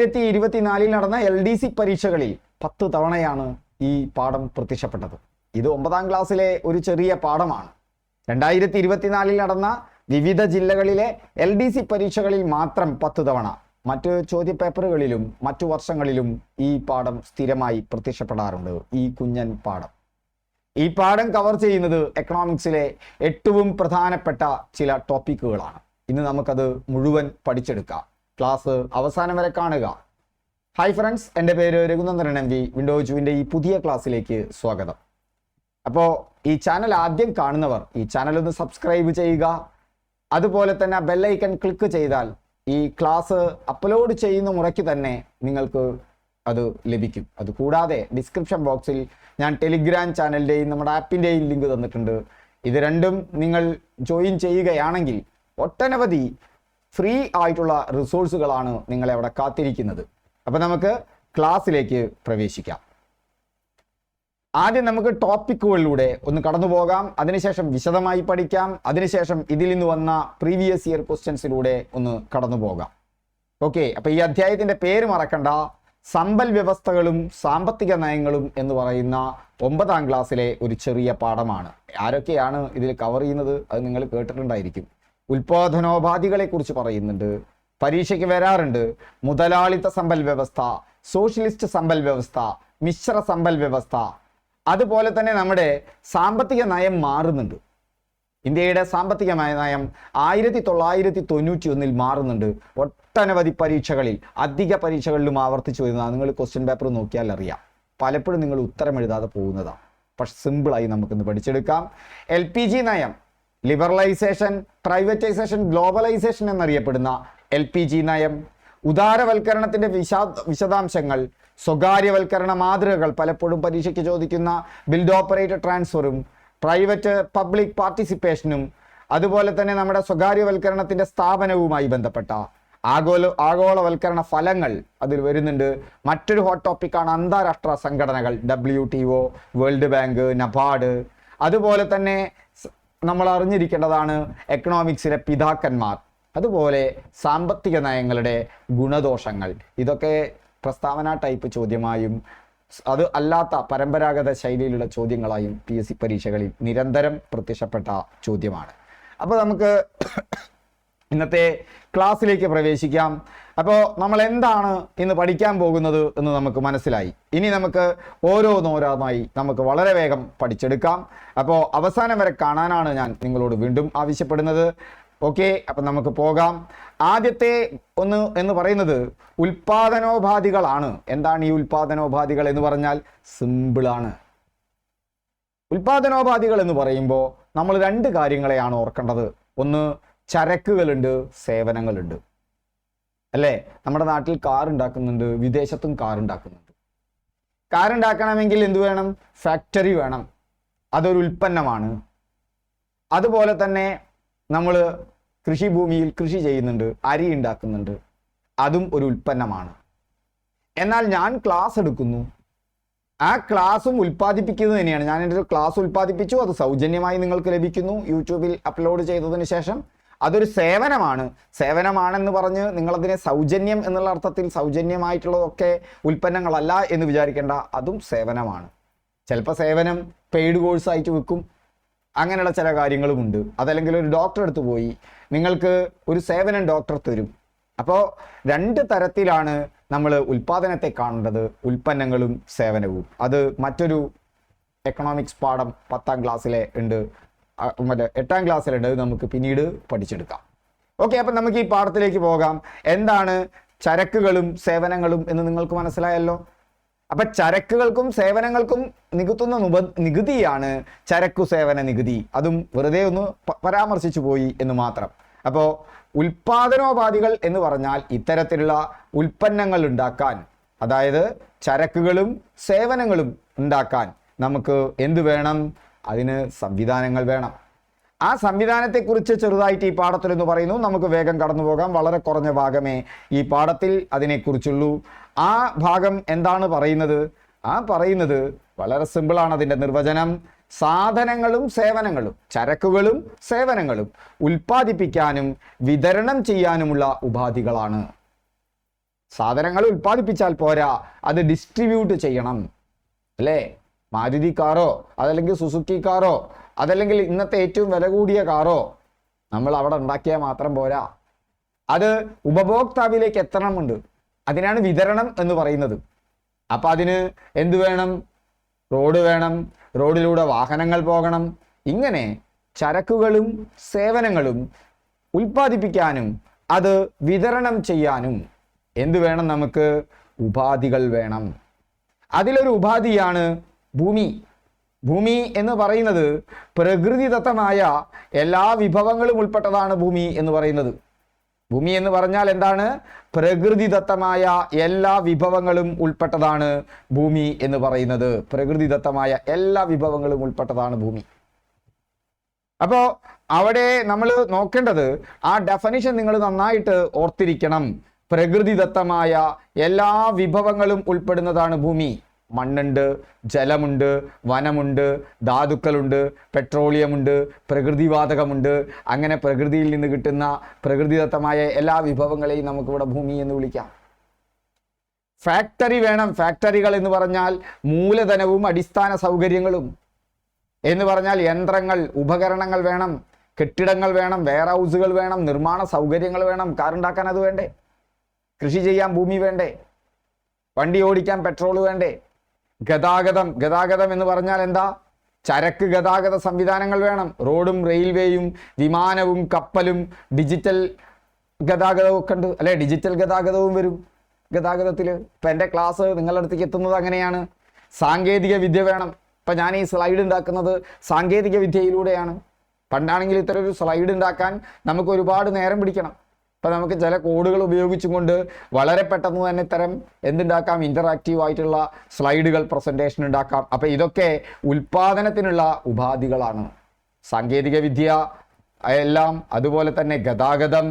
2024 നടന്ന LDC പരീക്ഷകളിൽ 10 തവണയാണ് ഈ പാഠം പ്രത്യക്ഷപ്പെട്ടത്. ഇത് 9ാം ക്ലാസ്സിലെ ഒരു ചെറിയ പാഠമാണ്. 2024 നടന്ന വിവിധ ജില്ലകളിലെ LDC പരീക്ഷകളിൽ മാത്രം 10 തവണ. മറ്റ് ചോദ്യപേപ്പറുകളിലും മറ്റു വർഷങ്ങളിലും ഈ പാഠം സ്ഥിരമായി പ്രത്യക്ഷപ്പെടാറുണ്ട്. ഈ കുഞ്ഞൻ പാഠം. ഈ പാഠം കവർ ചെയ്യുന്നത് എക്കണോമിക്സിലെ ഏറ്റവും പ്രധാനപ്പെട്ട ചില ടോപ്പിക്കുകളാണ്. ഇന്ന് നമുക്കത് മുഴുവൻ പഠിച്ചെടുക്കാം. ക്ലാസ് അവസാനം വരെ കാണുക. ഹായ് ഫ്രണ്ട്സ്, എൻ്റെ പേര് രഘുനന്ദനൻ MV. വിൻഡോസ് 2 ഈ പുതിയ ക്ലാസ്സിലേക്ക് സ്വാഗതം. അപ്പോൾ ഈ ചാനൽ ആദ്യം കാണുന്നവർ ഈ ചാനൽ ഒന്ന് സബ്സ്ക്രൈബ് ചെയ്യുക. അതുപോലെ തന്നെ ബെല്ലൈക്കൺ ക്ലിക്ക് ചെയ്താൽ ഈ ക്ലാസ് അപ്ലോഡ് ചെയ്യുന്ന മുറയ്ക്ക് തന്നെ നിങ്ങൾക്ക് അത് ലഭിക്കും. അതുകൂടാതെ ഡിസ്ക്രിപ്ഷൻ ബോക്സിൽ ഞാൻ ടെലിഗ്രാം ചാനലിൻ്റെയും നമ്മുടെ ആപ്പിൻ്റെയും ലിങ്ക് തന്നിട്ടുണ്ട്. ഇത് രണ്ടും നിങ്ങൾ ജോയിൻ ചെയ്യുകയാണെങ്കിൽ ഒട്ടനവധി ഫ്രീ ആയിട്ടുള്ള റിസോഴ്സുകളാണ് നിങ്ങളെ അവിടെ കാത്തിരിക്കുന്നത്. അപ്പോൾ നമുക്ക് ക്ലാസ്സിലേക്ക് പ്രവേശിക്കാം. ആദ്യം നമുക്ക് ടോപ്പിക്കുകളിലൂടെ ഒന്ന് കടന്നു പോകാം. അതിനുശേഷം വിശദമായി പഠിക്കാം. അതിനുശേഷം ഇതിൽ നിന്ന് വന്ന പ്രീവിയസ് ഇയർ ക്വസ്റ്റ്യൻസിലൂടെ ഒന്ന് കടന്നു പോകാം. ഓക്കെ, അപ്പോൾ ഈ അധ്യായത്തിൻ്റെ പേര് മറക്കണ്ട. സമ്പൽ വ്യവസ്ഥകളും സാമ്പത്തിക നയങ്ങളും എന്ന് പറയുന്ന 9ാം ക്ലാസ്സിലെ ഒരു ചെറിയ പാഠമാണ്. ആരൊക്കെയാണ് ഇതിൽ കവർ ചെയ്യുന്നത് അത് നിങ്ങൾ കേട്ടിട്ടുണ്ടായിരിക്കും. ഉൽപാദനോപാധികളെ കുറിച്ച് പറയുന്നുണ്ട്, പരീക്ഷയ്ക്ക് വരാറുണ്ട്. മുതലാളിത്ത സമ്പൽ വ്യവസ്ഥ, സോഷ്യലിസ്റ്റ് സമ്പൽ വ്യവസ്ഥ, മിശ്ര സമ്പൽ വ്യവസ്ഥ. അതുപോലെ തന്നെ നമ്മുടെ സാമ്പത്തിക നയം മാറുന്നുണ്ട്. ഇന്ത്യയുടെ സാമ്പത്തിക നയം 1991 മാറുന്നുണ്ട്. ഒട്ടനവധി പരീക്ഷകളിൽ, അധിക പരീക്ഷകളിലും ആവർത്തിച്ചു വരുന്നതാണ്. നിങ്ങൾ ക്വസ്റ്റ്യൻ പേപ്പർ നോക്കിയാൽ അറിയാം. പലപ്പോഴും നിങ്ങൾ ഉത്തരം എഴുതാതെ പോകുന്നതാണ്. പക്ഷെ സിമ്പിളായി നമുക്കിന്ന് പഠിച്ചെടുക്കാം. LPG നയം, ലിബറലൈസേഷൻ, പ്രൈവറ്റൈസേഷൻ, ഗ്ലോബലൈസേഷൻ എന്നറിയപ്പെടുന്ന LPG നയം, ഉദാരവൽക്കരണത്തിന്റെ വിശദാംശങ്ങൾ, സ്വകാര്യവൽക്കരണ മാതൃകകൾ, പലപ്പോഴും പരീക്ഷയ്ക്ക് ചോദിക്കുന്ന ബിൽഡ് ഓപ്പറേറ്റ് ട്രാൻസ്ഫറും പ്രൈവറ്റ് പബ്ലിക് പാർട്ടിസിപ്പേഷനും, അതുപോലെ തന്നെ നമ്മുടെ സ്വകാര്യവൽക്കരണത്തിന്റെ സ്ഥാപനവുമായി ബന്ധപ്പെട്ട ആഗോളവൽക്കരണ ഫലങ്ങൾ അതിൽ വരുന്നുണ്ട്. മറ്റൊരു ഹോട്ട് ടോപ്പിക്കാണ് അന്താരാഷ്ട്ര സംഘടനകൾ, WTO, വേൾഡ് ബാങ്ക്, നബാർഡ്. അതുപോലെ തന്നെ നമ്മൾ അറിഞ്ഞിരിക്കേണ്ടതാണ് എക്കണോമിക്സിലെ പിതാക്കന്മാർ, അതുപോലെ സാമ്പത്തിക നയങ്ങളുടെ ഗുണദോഷങ്ങൾ. ഇതൊക്കെ പ്രസ്താവന ടൈപ്പ് ചോദ്യമായും അത് അല്ലാത്ത പരമ്പരാഗത ശൈലിയിലുള്ള ചോദ്യങ്ങളായും PSC പരീക്ഷകളിൽ നിരന്തരം പ്രത്യക്ഷപ്പെട്ട ചോദ്യമാണ്. അപ്പോൾ നമുക്ക് ഇന്നത്തെ ക്ലാസ്സിലേക്ക് പ്രവേശിക്കാം. അപ്പോൾ നമ്മൾ എന്താണ് ഇന്ന് പഠിക്കാൻ പോകുന്നത് എന്ന് നമുക്ക് മനസ്സിലായി. ഇനി നമുക്ക് ഓരോന്നോരോന്നായി നമുക്ക് വളരെ വേഗം പഠിച്ചെടുക്കാം. അപ്പോൾ അവസാനം വരെ കാണാനാണ് ഞാൻ നിങ്ങളോട് വീണ്ടും ആവശ്യപ്പെടുന്നത്. ഓക്കെ, അപ്പം നമുക്ക് പോകാം. ആദ്യത്തെ എന്ന് പറയുന്നത് ഉൽപാദനോപാധികളാണ്. എന്താണ് ഈ ഉൽപാദനോപാധികൾ എന്ന് പറഞ്ഞാൽ? സിമ്പിളാണ്. ഉൽപാദനോപാധികൾ എന്ന് പറയുമ്പോൾ നമ്മൾ 2 കാര്യങ്ങളെയാണ് ഓർക്കേണ്ടത്. ഒന്ന്, ചരക്കുകളുണ്ട്, സേവനങ്ങളുണ്ട്. അല്ലേ? നമ്മുടെ നാട്ടിൽ കാർ ഉണ്ടാക്കുന്നുണ്ട്, വിദേശത്തും കാർ ഉണ്ടാക്കുന്നുണ്ട്. കാർ ഉണ്ടാക്കണമെങ്കിൽ എന്ത് വേണം? ഫാക്ടറി വേണം. അതൊരു ഉൽപ്പന്നമാണ്. അതുപോലെ തന്നെ നമ്മൾ കൃഷിഭൂമിയിൽ കൃഷി ചെയ്യുന്നുണ്ട്, അരി ഉണ്ടാക്കുന്നുണ്ട്, അതും ഒരു ഉൽപ്പന്നമാണ്. എന്നാൽ ഞാൻ ക്ലാസ് എടുക്കുന്നു, ആ ക്ലാസ്സും ഉൽപ്പാദിപ്പിക്കുന്നത് തന്നെയാണ്. ഞാൻ എൻ്റെ ഒരു ക്ലാസ് ഉൽപ്പാദിപ്പിച്ചു, അത് സൗജന്യമായി നിങ്ങൾക്ക് ലഭിക്കുന്നു യൂട്യൂബിൽ അപ്ലോഡ് ചെയ്തതിന് ശേഷം. അതൊരു സേവനമാണ്. സേവനമാണെന്ന് പറഞ്ഞ് നിങ്ങളതിനെ സൗജന്യം എന്നുള്ള അർത്ഥത്തിൽ സൗജന്യമായിട്ടുള്ളതൊക്കെ ഉൽപ്പന്നങ്ങളല്ല എന്ന് വിചാരിക്കേണ്ട. അതും സേവനമാണ്. ചിലപ്പോൾ സേവനം പെയ്ഡ് കോഴ്സായിട്ട് വെക്കും. അങ്ങനെയുള്ള ചില കാര്യങ്ങളുമുണ്ട്. അതല്ലെങ്കിൽ ഒരു ഡോക്ടറെ അടുത്ത് പോയി നിങ്ങൾക്ക് ഒരു സേവനം ഡോക്ടർ തരും. അപ്പോൾ 2 തരത്തിലാണ് നമ്മൾ ഉൽപ്പാദനത്തെ കാണേണ്ടത്, ഉൽപ്പന്നങ്ങളും സേവനവും. അത് മറ്റൊരു എക്കണോമിക്സ് പാഠം 10ാം ക്ലാസ്സിലെ ഉണ്ട്, മറ്റേ 8ാം ക്ലാസ്സിലുണ്ട്. അത് നമുക്ക് പിന്നീട് പഠിച്ചെടുക്കാം. ഓക്കെ, അപ്പം നമുക്ക് ഈ പാഠത്തിലേക്ക് പോകാം. എന്താണ് ചരക്കുകളും സേവനങ്ങളും എന്ന് നിങ്ങൾക്ക് മനസ്സിലായല്ലോ. അപ്പം ചരക്കുകൾക്കും സേവനങ്ങൾക്കും നികുത്തുന്ന നികുതിയാണ് ചരക്കു സേവന നികുതി. അതും വെറുതെ ഒന്ന് പരാമർശിച്ചു പോയി എന്ന് മാത്രം. അപ്പോൾ ഉൽപാദനോപാധികൾ എന്ന് പറഞ്ഞാൽ ഇത്തരത്തിലുള്ള ഉൽപ്പന്നങ്ങൾ ഉണ്ടാക്കാൻ, അതായത് ചരക്കുകളും സേവനങ്ങളും ഉണ്ടാക്കാൻ നമുക്ക് എന്ത് വേണം? അതിന് സംവിധാനങ്ങൾ വേണം. ആ സംവിധാനത്തെക്കുറിച്ച് ചെറുതായിട്ട് ഈ പാഠത്തിൽ എന്ന് പറയുന്നു. നമുക്ക് വേഗം കടന്നു പോകാം. വളരെ കുറഞ്ഞ ഭാഗമേ ഈ പാഠത്തിൽ അതിനെക്കുറിച്ചുള്ളൂ. ആ ഭാഗം എന്താണ് പറയുന്നത്? പറയുന്നത് വളരെ സിമ്പിളാണ്. അതിൻ്റെ നിർവചനം സാധനങ്ങളും സേവനങ്ങളും, ചരക്കുകളും സേവനങ്ങളും ഉൽപ്പാദിപ്പിക്കാനും വിതരണം ചെയ്യാനുമുള്ള ഉപാധികളാണ്. സാധനങ്ങൾ ഉൽപ്പാദിപ്പിച്ചാൽ പോരാ, അത് ഡിസ്ട്രിബ്യൂട്ട് ചെയ്യണം. അല്ലേ? മാരുതി കാറോ അതല്ലെങ്കിൽ സുസുക്കി കാറോ അതല്ലെങ്കിൽ ഇന്നത്തെ ഏറ്റവും വില കൂടിയ കാറോ നമ്മൾ അവിടെ ഉണ്ടാക്കിയാൽ മാത്രം പോരാ, അത് ഉപഭോക്താവിലേക്ക് എത്തണമുണ്ട്. അതിനാണ് വിതരണം എന്ന് പറയുന്നത്. അപ്പൊ അതിന് എന്ത് വേണം? റോഡ് വേണം, റോഡിലൂടെ വാഹനങ്ങൾ പോകണം. ഇങ്ങനെ ചരക്കുകളും സേവനങ്ങളും ഉൽപ്പാദിപ്പിക്കാനും അത് വിതരണം ചെയ്യാനും എന്ത് വേണം? നമുക്ക് ഉപാധികൾ വേണം. അതിലൊരു ഉപാധിയാണ് ഭൂമി. ഭൂമി എന്ന് പറയുന്നത് പ്രകൃതിദത്തമായ എല്ലാ വിഭവങ്ങളും ഉൾപ്പെട്ടതാണ് ഭൂമി എന്ന് പറയുന്നത്. ഭൂമി എന്ന് പറഞ്ഞാൽ എന്താണ്? പ്രകൃതിദത്തമായ എല്ലാ വിഭവങ്ങളും ഉൾപ്പെട്ടതാണ് ഭൂമി എന്ന് പറയുന്നത്. പ്രകൃതിദത്തമായ എല്ലാ വിഭവങ്ങളും ഉൾപ്പെട്ടതാണ് ഭൂമി. അപ്പോൾ അവിടെ നമ്മൾ നോക്കേണ്ടത് ആ ഡെഫിനിഷൻ നിങ്ങൾ നന്നായിട്ട് ഓർത്തിരിക്കണം. പ്രകൃതിദത്തമായ എല്ലാ വിഭവങ്ങളും ഉൾപ്പെടുന്നതാണ് ഭൂമി. മണ്ണുണ്ട്, ജലമുണ്ട്, വനമുണ്ട്, ധാതുക്കളുണ്ട്, പെട്രോളിയമുണ്ട്, പ്രകൃതിവാതകമുണ്ട്. അങ്ങനെ പ്രകൃതിയിൽ നിന്ന് കിട്ടുന്ന പ്രകൃതിദത്തമായ എല്ലാ വിഭവങ്ങളെയും നമുക്കിവിടെ ഭൂമി എന്ന് വിളിക്കാം. ഫാക്ടറി വേണം. ഫാക്ടറികൾ എന്ന് പറഞ്ഞാൽ മൂലധനവും അടിസ്ഥാന സൗകര്യങ്ങളും എന്ന് പറഞ്ഞാൽ യന്ത്രങ്ങൾ, ഉപകരണങ്ങൾ വേണം, കെട്ടിടങ്ങൾ വേണം, വെയർ ഹൗസുകൾ വേണം, നിർമ്മാണ സൗകര്യങ്ങൾ വേണം. കാറുണ്ടാക്കാൻ അത് വേണ്ടേ? കൃഷി ചെയ്യാൻ ഭൂമി വേണ്ടേ? വണ്ടി ഓടിക്കാൻ പെട്രോൾ വേണ്ടേ? ഗതാഗതം എന്ന് പറഞ്ഞാൽ എന്താ? ചരക്ക് ഗതാഗത സംവിധാനങ്ങൾ വേണം. റോഡും റെയിൽവേയും വിമാനവും കപ്പലും ഡിജിറ്റൽ ഗതാഗതവും ഒക്കെ ഉണ്ട് അല്ലെ? ഡിജിറ്റൽ ഗതാഗതവും വരും ഗതാഗതത്തിൽ. ഇപ്പം എൻ്റെ ക്ലാസ് നിങ്ങളുടെ അടുത്തേക്ക് എത്തുന്നത് അങ്ങനെയാണ്. സാങ്കേതിക വിദ്യ വേണം. ഇപ്പം ഞാൻ ഈ സ്ലൈഡ് ഉണ്ടാക്കുന്നത് സാങ്കേതിക വിദ്യയിലൂടെയാണ്. പണ്ടാണെങ്കിൽ ഇത്തരം ഒരു സ്ലൈഡ് ഉണ്ടാക്കാൻ നമുക്ക് ഒരുപാട് നേരം പിടിക്കണം. ഇപ്പം നമുക്ക് ചില കോഡുകൾ ഉപയോഗിച്ചും കൊണ്ട് വളരെ പെട്ടെന്ന് തന്നെ ഇത്തരം എന്തുണ്ടാക്കാം? ഇൻ്ററാക്റ്റീവ് ആയിട്ടുള്ള സ്ലൈഡുകൾ, പ്രസൻറ്റേഷൻ ഉണ്ടാക്കാം. അപ്പം ഇതൊക്കെ ഉൽപാദനത്തിനുള്ള ഉപാധികളാണ്. സാങ്കേതിക വിദ്യ എല്ലാം, അതുപോലെ തന്നെ ഗതാഗതം,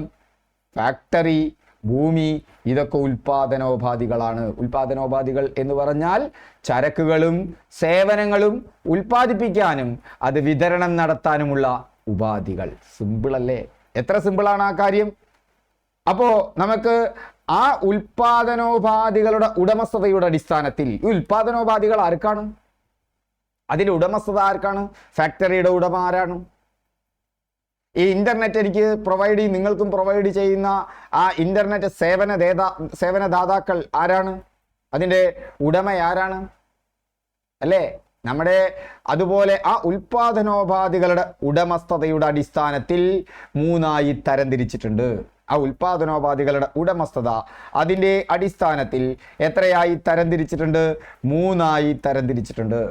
ഫാക്ടറി, ഭൂമി, ഇതൊക്കെ ഉൽപാദനോപാധികളാണ്. ഉൽപാദനോപാധികൾ എന്ന് പറഞ്ഞാൽ ചരക്കുകളും സേവനങ്ങളും ഉൽപ്പാദിപ്പിക്കാനും അത് വിതരണം നടത്താനുമുള്ള ഉപാധികൾ. സിമ്പിളല്ലേ? എത്ര സിമ്പിളാണ് ആ കാര്യം. അപ്പോ നമുക്ക് ആ ഉൽപാദനോപാധികളുടെ ഉടമസ്ഥതയുടെ അടിസ്ഥാനത്തിൽ ഈ ഉൽപാദനോപാധികൾ ആർക്കാണ്? അതിന്റെ ഉടമസ്ഥത ആർക്കാണ്? ഫാക്ടറിയുടെ ഉടമ ആരാണ്? ഈ ഇന്റർനെറ്റ് എനിക്ക് പ്രൊവൈഡ് ചെയ്യും, നിങ്ങൾക്കും പ്രൊവൈഡ് ചെയ്യുന്ന ആ ഇന്റർനെറ്റ് സേവനദാതാക്കൾ ആരാണ്? അതിന്റെ ഉടമ ആരാണ്? അല്ലേ? നമ്മുടെ അതുപോലെ ആ ഉൽപാദനോപാധികളുടെ ഉടമസ്ഥതയുടെ അടിസ്ഥാനത്തിൽ മൂന്നായി തരംതിരിച്ചിട്ടുണ്ട്. ആ ഉൽപാദനോപാധികളുടെ ഉടമസ്ഥത അതിൻ്റെ അടിസ്ഥാനത്തിൽ എത്രയായി തരംതിരിച്ചിട്ടുണ്ട്? മൂന്നായി തരംതിരിച്ചിട്ടുണ്ട്.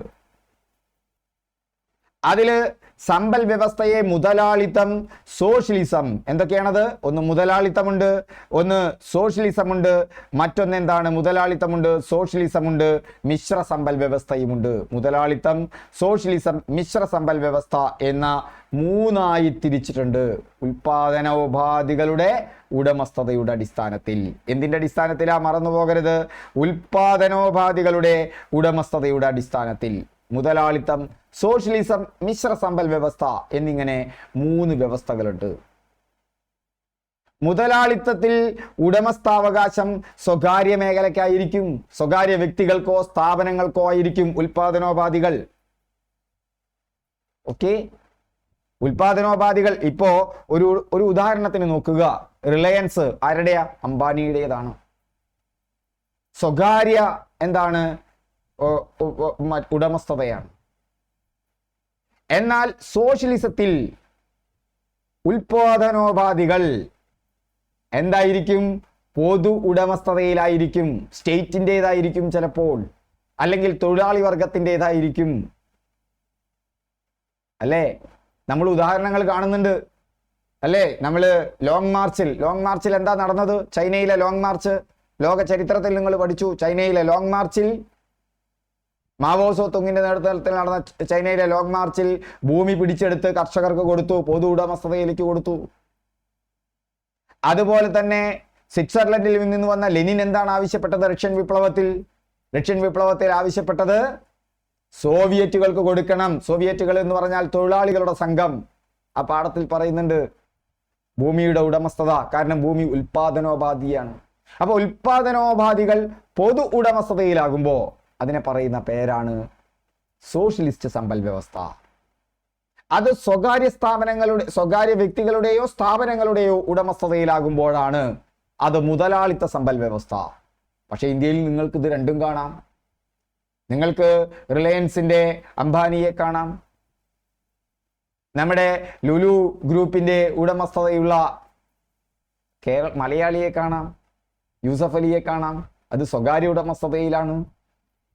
അതിൽ സമ്പൽ വ്യവസ്ഥയെ മുതലാളിത്തം, സോഷ്യലിസം, എന്തൊക്കെയാണത്? ഒന്ന് മുതലാളിത്തമുണ്ട്, ഒന്ന് സോഷ്യലിസമുണ്ട്, മറ്റൊന്ന് എന്താണ്? മുതലാളിത്തമുണ്ട്, സോഷ്യലിസമുണ്ട്, മിശ്ര സമ്പൽ വ്യവസ്ഥയുമുണ്ട്. മുതലാളിത്തം, സോഷ്യലിസം, മിശ്ര സമ്പൽ വ്യവസ്ഥ എന്ന മൂന്നായി തിരിച്ചിട്ടുണ്ട് ഉൽപാദനോപാധികളുടെ ഉടമസ്ഥതയുടെ അടിസ്ഥാനത്തിൽ. എന്തിന്റെ അടിസ്ഥാനത്തിലാ? മറന്നു പോകരുത്. ഉൽപാദനോപാധികളുടെ ഉടമസ്ഥതയുടെ അടിസ്ഥാനത്തിൽ. മുതലാളിത്തം, സോഷ്യലിസം, മിശ്ര സമ്പൽ വ്യവസ്ഥ എന്നിങ്ങനെ മൂന്ന് വ്യവസ്ഥകളുണ്ട്. മുതലാളിത്തത്തിൽ ഉടമസ്ഥാവകാശം സ്വകാര്യ മേഖലയ്ക്കായിരിക്കും. സ്വകാര്യ വ്യക്തികൾക്കോ സ്ഥാപനങ്ങൾക്കോ ആയിരിക്കും ഉൽപാദനോപാധികൾ. ഓക്കെ, ഉൽപാദനോപാധികൾ ഇപ്പോ ഒരു ഉദാഹരണത്തിന് നോക്കുക. റിലയൻസ് ആരുടെയാ? അംബാനിയുടേതാണ്. സ്വകാര്യ എന്താണ്? ഉടമസ്ഥതയാണ്. എന്നാൽ സോഷ്യലിസത്തിൽ ഉൽപാദനോപാധികൾ എന്തായിരിക്കും? പൊതു ഉടമസ്ഥതയിലായിരിക്കും. സ്റ്റേറ്റിൻ്റെതായിരിക്കും ചിലപ്പോൾ, അല്ലെങ്കിൽ തൊഴിലാളി വർഗത്തിൻ്റെതായിരിക്കും. അല്ലേ? നമ്മൾ ഉദാഹരണങ്ങൾ കാണുന്നുണ്ട് അല്ലേ? നമ്മൾ ലോങ് മാർച്ചിൽ എന്താ നടന്നത്? ചൈനയിലെ ലോങ് മാർച്ച് ലോക ചരിത്രത്തിൽ നിങ്ങൾ പഠിച്ചു. ചൈനയിലെ ലോങ് മാർച്ചിൽ, മാവോ സോ തുങ്ങിന്റെ നേതൃത്വത്തിൽ നടന്ന ചൈനയിലെ ലോങ് മാർച്ചിൽ ഭൂമി പിടിച്ചെടുത്ത് കർഷകർക്ക് കൊടുത്തു, പൊതു ഉടമസ്ഥതയിലേക്ക് കൊടുത്തു. അതുപോലെ തന്നെ സ്വിറ്റ്സർലൻഡിൽ നിന്ന് വന്ന ലെനിൻ എന്താണ് ആവശ്യപ്പെട്ടത്? റഷ്യൻ വിപ്ലവത്തിൽ ആവശ്യപ്പെട്ടത് സോവിയറ്റുകൾക്ക് കൊടുക്കണം. സോവിയറ്റുകൾ എന്ന് പറഞ്ഞാൽ തൊഴിലാളികളുടെ സംഘം. ആ പാഠത്തിൽ പറയുന്നുണ്ട് ഭൂമിയുടെ ഉടമസ്ഥത. കാരണം ഭൂമി ഉൽപാദനോപാധിയാണ്. അപ്പോൾ ഉൽപാദനോപാധികൾ പൊതു ഉടമസ്ഥതയിലാകുമ്പോൾ അതിനെ പറയുന്ന പേരാണ് സോഷ്യലിസ്റ്റ് സമ്പൽ വ്യവസ്ഥ. അത് സ്വകാര്യ വ്യക്തികളുടെയോ സ്ഥാപനങ്ങളുടെയോ ഉടമസ്ഥതയിലാകുമ്പോഴാണ് അത് മുതലാളിത്ത സമ്പൽ വ്യവസ്ഥ. പക്ഷെ ഇന്ത്യയിൽ നിങ്ങൾക്ക് ഇത് രണ്ടും കാണാം. നിങ്ങൾക്ക് റിലയൻസിന്റെ അംബാനിയെ കാണാം, നമ്മുടെ ലുലു ഗ്രൂപ്പിന്റെ ഉടമസ്ഥതയുള്ള മലയാളിയെ കാണാം, യൂസഫ് അലിയെ കാണാം, അത് സ്വകാര്യ ഉടമസ്ഥതയിലാണ്.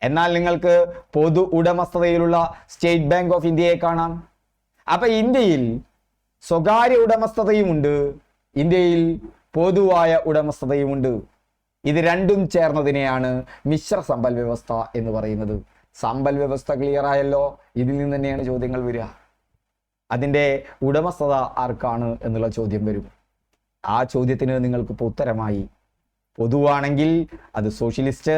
എന്നാൽ നിങ്ങൾക്ക് പൊതു ഉടമസ്ഥതയിലുള്ള സ്റ്റേറ്റ് ബാങ്ക് ഓഫ് ഇന്ത്യയെ കാണാം. അപ്പൊ ഇന്ത്യയിൽ സ്വകാര്യ ഉടമസ്ഥതയുമുണ്ട്, ഇന്ത്യയിൽ പൊതുവായ ഉടമസ്ഥതയുമുണ്ട്. ഇത് രണ്ടും ചേർന്നതിനെയാണ് മിശ്ര സമ്പൽ വ്യവസ്ഥ എന്ന് പറയുന്നത്. സമ്പൽ വ്യവസ്ഥ ക്ലിയർ ആയല്ലോ. ഇതിൽ നിന്ന് തന്നെയാണ് ചോദ്യങ്ങൾ വരിക. അതിൻ്റെ ഉടമസ്ഥത ആർക്കാണ് എന്നുള്ള ചോദ്യം വരും. ആ ചോദ്യത്തിന് നിങ്ങൾക്ക് ഉത്തരമായി പൊതുവാണെങ്കിൽ അത് സോഷ്യലിസ്റ്റ്,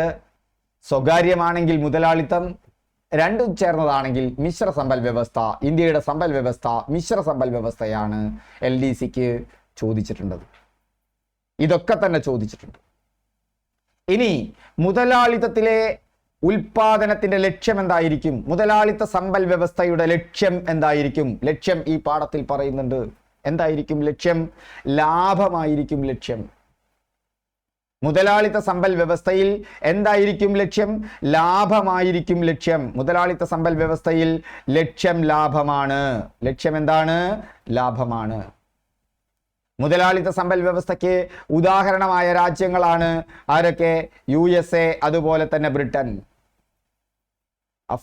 സ്വകാര്യമാണെങ്കിൽ മുതലാളിത്തം, രണ്ടും ചേർന്നതാണെങ്കിൽ മിശ്ര സമ്പൽ വ്യവസ്ഥ. ഇന്ത്യയുടെ സമ്പൽ വ്യവസ്ഥ മിശ്ര സമ്പൽ വ്യവസ്ഥയാണ് LDCക്ക് ചോദിച്ചിട്ടുള്ളത്. ഇതൊക്കെ തന്നെ ചോദിച്ചിട്ടുണ്ട്. ഇനി മുതലാളിത്തത്തിലെ ഉൽപാദനത്തിന്റെ ലക്ഷ്യം എന്തായിരിക്കും? മുതലാളിത്ത സമ്പൽ വ്യവസ്ഥയുടെ ലക്ഷ്യം എന്തായിരിക്കും? ലക്ഷ്യം ഈ പാഠത്തിൽ പറയുന്നുണ്ട്. എന്തായിരിക്കും ലക്ഷ്യം? ലാഭമായിരിക്കും ലക്ഷ്യം. മുതലാളിത്ത സമ്പൽ വ്യവസ്ഥയിൽ എന്തായിരിക്കും ലക്ഷ്യം? ലാഭമായിരിക്കും ലക്ഷ്യം. മുതലാളിത്ത സമ്പൽ വ്യവസ്ഥയിൽ ലക്ഷ്യം ലാഭമാണ്. ലക്ഷ്യം എന്താണ്? ലാഭമാണ്. മുതലാളിത്ത സമ്പൽ വ്യവസ്ഥയ്ക്ക് ഉദാഹരണമായ രാജ്യങ്ങളാണ് ആരൊക്കെ? USA, അതുപോലെ തന്നെ ബ്രിട്ടൻ,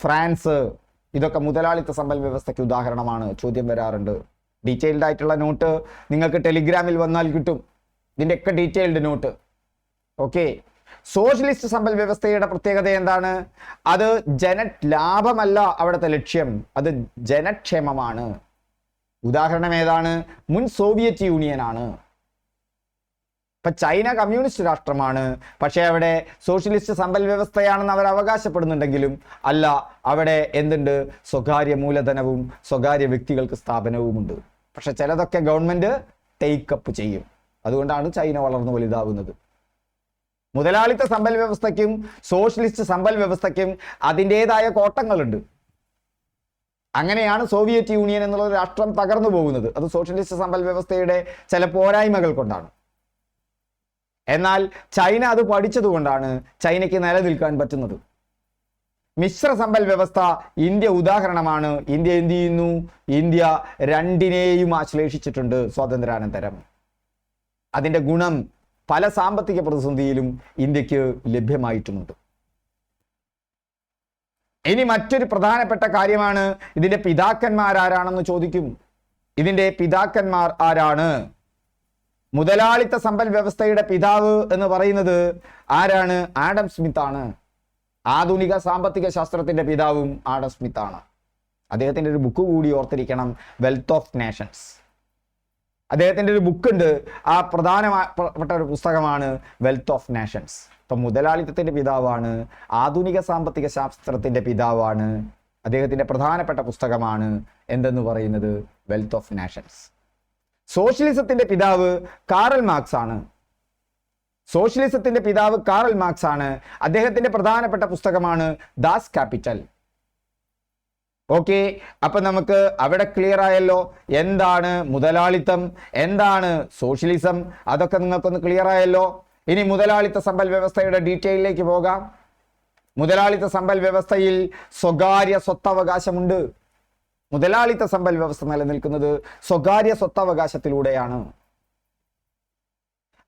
ഫ്രാൻസ്. ഇതൊക്കെ മുതലാളിത്ത സമ്പൽ വ്യവസ്ഥയ്ക്ക് ഉദാഹരണമാണ്. ചോദ്യം വരാറുണ്ട്. ഡീറ്റെയിൽഡ് ആയിട്ടുള്ള നോട്ട് നിങ്ങൾക്ക് ടെലിഗ്രാമിൽ വന്നാൽ കിട്ടും, ഇതിൻ്റെയൊക്കെ ഡീറ്റെയിൽഡ് നോട്ട്. ഓക്കെ. സോഷ്യലിസ്റ്റ് സമ്പൽ വ്യവസ്ഥയുടെ പ്രത്യേകത എന്താണ്? അത് ലാഭമല്ല അവിടുത്തെ ലക്ഷ്യം, അത് ജനക്ഷേമമാണ്. ഉദാഹരണം ഏതാണ്? മുൻ സോവിയറ്റ് യൂണിയൻ ആണ്. ഇപ്പൊ ചൈന കമ്മ്യൂണിസ്റ്റ് രാഷ്ട്രമാണ്, പക്ഷേ അവിടെ സോഷ്യലിസ്റ്റ് സമ്പൽ വ്യവസ്ഥയാണെന്ന് അവർ അവകാശപ്പെടുന്നുണ്ടെങ്കിലും അല്ല, അവിടെ എന്തുണ്ട്? സ്വകാര്യ മൂലധനവും സ്വകാര്യ വ്യക്തികൾക്ക് സ്ഥാപനവുമുണ്ട്. പക്ഷെ ചിലതൊക്കെ ഗവൺമെന്റ് ടേക്കപ്പ് ചെയ്യും. അതുകൊണ്ടാണ് ചൈന വളർന്നു വലുതാവുന്നത്. മുതലാളിത്ത സമ്പൽ വ്യവസ്ഥയ്ക്കും സോഷ്യലിസ്റ്റ് സമ്പൽ വ്യവസ്ഥയ്ക്കും അതിൻ്റെതായ കോട്ടങ്ങളുണ്ട്. അങ്ങനെയാണ് സോവിയറ്റ് യൂണിയൻ എന്നുള്ള രാഷ്ട്രം തകർന്നു പോകുന്നത്. അത് സോഷ്യലിസ്റ്റ് സമ്പൽ വ്യവസ്ഥയുടെ ചില പോരായ്മകൾ കൊണ്ടാണ്. എന്നാൽ ചൈന അത് പഠിച്ചതുകൊണ്ടാണ് ചൈനയ്ക്ക് നിലനിൽക്കാൻ പറ്റുന്നത്. മിശ്ര സമ്പൽ വ്യവസ്ഥ ഇന്ത്യ ഉദാഹരണമാണ്. ഇന്ത്യ എന്ത് ചെയ്യുന്നു? ഇന്ത്യ രണ്ടിനെയും ആശ്ലേഷിച്ചിട്ടുണ്ട് സ്വാതന്ത്ര്യാനന്തരം. അതിൻ്റെ ഗുണം പല സാമ്പത്തിക പ്രതിസന്ധിയിലും ഇന്ത്യക്ക് ലഭ്യമായിട്ടുമുണ്ട്. ഇനി മറ്റൊരു പ്രധാനപ്പെട്ട കാര്യമാണ്, ഇതിന്റെ പിതാക്കന്മാർ ആരാണെന്ന് ചോദിക്കും. ഇതിന്റെ പിതാക്കന്മാർ ആരാണ്? മുതലാളിത്ത സമ്പൽ വ്യവസ്ഥയുടെ പിതാവ് എന്ന് പറയുന്നത് ആരാണ്? ആഡം സ്മിത്ത് ആണ്. ആധുനിക സാമ്പത്തിക ശാസ്ത്രത്തിന്റെ പിതാവും ആഡം സ്മിത്ത് ആണ്. അദ്ദേഹത്തിന്റെ ഒരു ബുക്ക് കൂടി ഓർത്തിരിക്കണം, വെൽത്ത് ഓഫ് നേഷൻസ്. അദ്ദേഹത്തിന്റെ ഒരു ബുക്കുണ്ട്, ആ പ്രധാനപ്പെട്ട ഒരു പുസ്തകമാണ് വെൽത്ത് ഓഫ് നേഷൻസ്. ഇപ്പം മുതലാളിത്തത്തിന്റെ പിതാവാണ്, ആധുനിക സാമ്പത്തിക ശാസ്ത്രത്തിന്റെ പിതാവാണ്. അദ്ദേഹത്തിന്റെ പ്രധാനപ്പെട്ട പുസ്തകമാണ് എന്തെന്ന് പറയുന്നത്? Wealth of Nations. സോഷ്യലിസത്തിന്റെ പിതാവ് കാറൽ മാർക്സ് ആണ്. സോഷ്യലിസത്തിന്റെ പിതാവ് കാറൽ മാർക്സ് ആണ്. അദ്ദേഹത്തിന്റെ പ്രധാനപ്പെട്ട പുസ്തകമാണ് ദാസ് ക്യാപിറ്റൽ. ഓക്കെ. അപ്പൊ നമുക്ക് അവിടെ ക്ലിയർ ആയല്ലോ എന്താണ് മുതലാളിത്തം, എന്താണ് സോഷ്യലിസം, അതൊക്കെ നിങ്ങൾക്കൊന്ന് ക്ലിയർ ആയല്ലോ. ഇനി മുതലാളിത്ത സമ്പൽ വ്യവസ്ഥയുടെ ഡീറ്റെയിലേക്ക് പോകാം. മുതലാളിത്ത സമ്പൽ വ്യവസ്ഥയിൽ സ്വകാര്യ സ്വത്തവകാശമുണ്ട്. മുതലാളിത്ത സമ്പൽ വ്യവസ്ഥ നിലനിൽക്കുന്നത് സ്വകാര്യ സ്വത്തവകാശത്തിലൂടെയാണ്.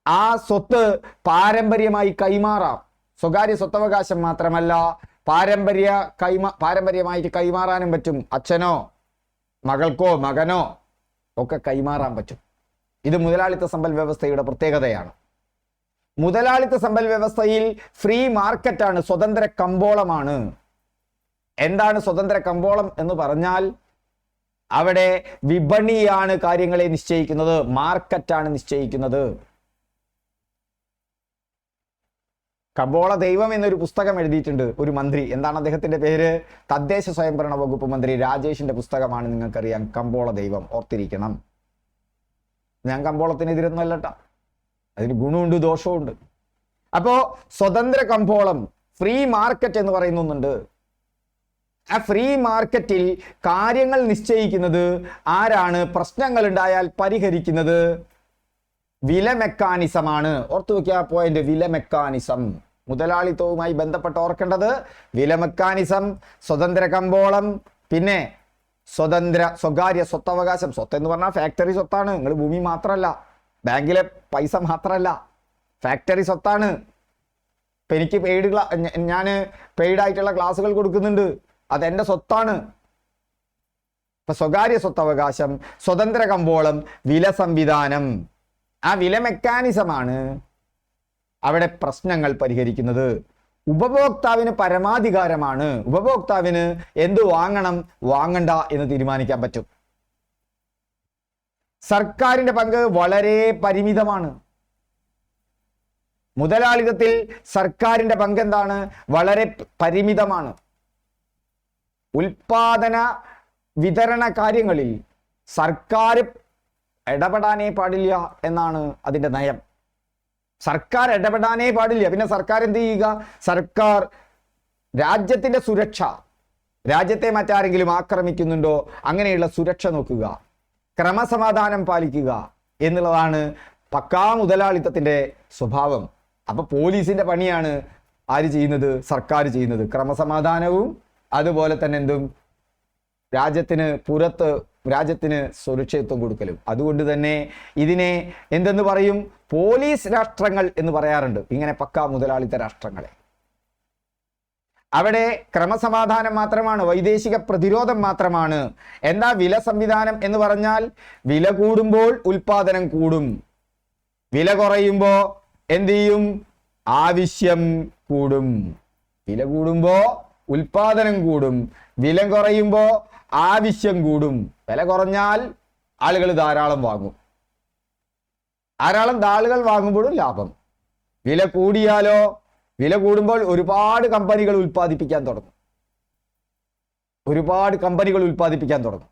ആ സ്വത്ത് പാരമ്പര്യമായി കൈമാറാം. സ്വകാര്യ സ്വത്തവകാശം മാത്രമല്ല, പാരമ്പര്യമായിട്ട് കൈമാറാനും പറ്റും. അച്ഛനോ മകൾക്കോ മകനോ ഒക്കെ കൈമാറാൻ പറ്റും. ഇത് മുതലാളിത്ത സമ്പൽ വ്യവസ്ഥയുടെ പ്രത്യേകതയാണ്. മുതലാളിത്ത സമ്പൽ വ്യവസ്ഥയിൽ ഫ്രീ മാർക്കറ്റാണ്, സ്വതന്ത്ര കമ്പോളമാണ്. എന്താണ് സ്വതന്ത്ര കമ്പോളം എന്ന് പറഞ്ഞാൽ? അവിടെ വിപണിയാണ് കാര്യങ്ങളെ നിശ്ചയിക്കുന്നത്, മാർക്കറ്റാണ് നിശ്ചയിക്കുന്നത്. കമ്പോള ദൈവം എന്നൊരു പുസ്തകം എഴുതിയിട്ടുണ്ട് ഒരു മന്ത്രി. എന്താണ് അദ്ദേഹത്തിന്റെ പേര്? തദ്ദേശ സ്വയംഭരണ വകുപ്പ് മന്ത്രി രാജേഷിന്റെ പുസ്തകമാണ്, നിങ്ങൾക്കറിയാം, കമ്പോള ദൈവം. ഓർത്തിരിക്കണം. ഞാൻ കമ്പോളത്തിനെതിരൊന്നും അല്ലട്ടാ, അതിന് ഗുണമുണ്ട് ദോഷമുണ്ട്. അപ്പോ സ്വതന്ത്ര കമ്പോളം, ഫ്രീ മാർക്കറ്റ് എന്ന് പറയുന്നുണ്ട്. ആ ഫ്രീ മാർക്കറ്റിൽ കാര്യങ്ങൾ നിശ്ചയിക്കുന്നത് ആരാണ്? പ്രശ്നങ്ങൾ ഉണ്ടായാൽ പരിഹരിക്കുന്നത് വില മെക്കാനിസമാണ്. ഓർത്തു വെക്കുക പോയിന്റ്, വില മെക്കാനിസം. മുതലാളിത്തവുമായി ബന്ധപ്പെട്ട് ഓർക്കേണ്ടത് വില മെക്കാനിസം, സ്വതന്ത്ര കമ്പോളം, പിന്നെ സ്വകാര്യ സ്വത്തവകാശം. സ്വത്ത് എന്ന് പറഞ്ഞാൽ ഫാക്ടറി സ്വത്താണ്. നിങ്ങൾ ഭൂമി മാത്രമല്ല, ബാങ്കിലെ പൈസ മാത്രമല്ല, ഫാക്ടറി സ്വത്താണ്. ഇപ്പം എനിക്ക് ഞാൻ പെയ്ഡായിട്ടുള്ള ക്ലാസ്സുകൾ കൊടുക്കുന്നുണ്ട്, അതെൻ്റെ സ്വത്താണ്. ഇപ്പൊ സ്വകാര്യ സ്വത്തവകാശം, സ്വതന്ത്ര കമ്പോളം, വില സംവിധാനം. ആ വില മെക്കാനിസമാണ് അവിടെ പ്രശ്നങ്ങൾ പരിഹരിക്കുന്നത്. ഉപഭോക്താവിന് പരമാധികാരമാണ്. ഉപഭോക്താവിന് എന്ത് വാങ്ങണം വാങ്ങണ്ട എന്ന് തീരുമാനിക്കാൻ പറ്റും. സർക്കാരിന്റെ പങ്ക് വളരെ പരിമിതമാണ്. മുതലാളിത്തത്തിൽ സർക്കാരിന്റെ പങ്ക് എന്താണ്? വളരെ പരിമിതമാണ്. ഉൽപാദന വിതരണ കാര്യങ്ങളിൽ സർക്കാർ ഇടപെടാനേ പാടില്ല എന്നാണ് അതിന്റെ നയം. സർക്കാർ ഇടപെടാനേ പാടില്ല. പിന്നെ സർക്കാർ എന്ത് ചെയ്യുക? സർക്കാർ രാജ്യത്തിന്റെ സുരക്ഷ, രാജ്യത്തെ മറ്റാരെങ്കിലും ആക്രമിക്കുന്നുണ്ടോ അങ്ങനെയുള്ള സുരക്ഷ നോക്കുക, ക്രമസമാധാനം പാലിക്കുക എന്നുള്ളതാണ് പക്കാ മുതലാളിത്തത്തിന്റെ സ്വഭാവം. അപ്പൊ പോലീസിന്റെ പണിയാണ് ആര് ചെയ്യുന്നത്? സർക്കാർ ചെയ്യുന്നത്. ക്രമസമാധാനവും അതുപോലെ തന്നെ രാജ്യത്തിന് പുറത്ത് രാജ്യത്തിന് സുരക്ഷിതത്വം കൊടുക്കലും. അതുകൊണ്ട് തന്നെ ഇതിനെ എന്തെന്ന് പറയും? പോലീസ് രാഷ്ട്രങ്ങൾ എന്ന് പറയാറുണ്ട്. ഇങ്ങനെ പക്കാ മുതലാളിത്ത രാഷ്ട്രങ്ങളെ. അവിടെ ക്രമസമാധാനം മാത്രമാണ്, വൈദേശിക പ്രതിരോധം മാത്രമാണ്. എന്താ വില സംവിധാനം എന്ന് പറഞ്ഞാൽ? വില കൂടുമ്പോൾ ഉൽപാദനം കൂടും, വില കുറയുമ്പോൾ എന്ത് ചെയ്യും? ആവശ്യം കൂടും. വില കൂടുമ്പോ ഉൽപാദനം കൂടും, വില കുറയുമ്പോ ആവശ്യം കൂടും. വില കുറഞ്ഞാൽ ആളുകൾ ധാരാളം വാങ്ങും, ആളുകൾ വാങ്ങുമ്പോഴും ലാഭം. വില കൂടിയാലോ? വില കൂടുമ്പോൾ ഒരുപാട് കമ്പനികൾ ഉൽപ്പാദിപ്പിക്കാൻ തുടങ്ങും.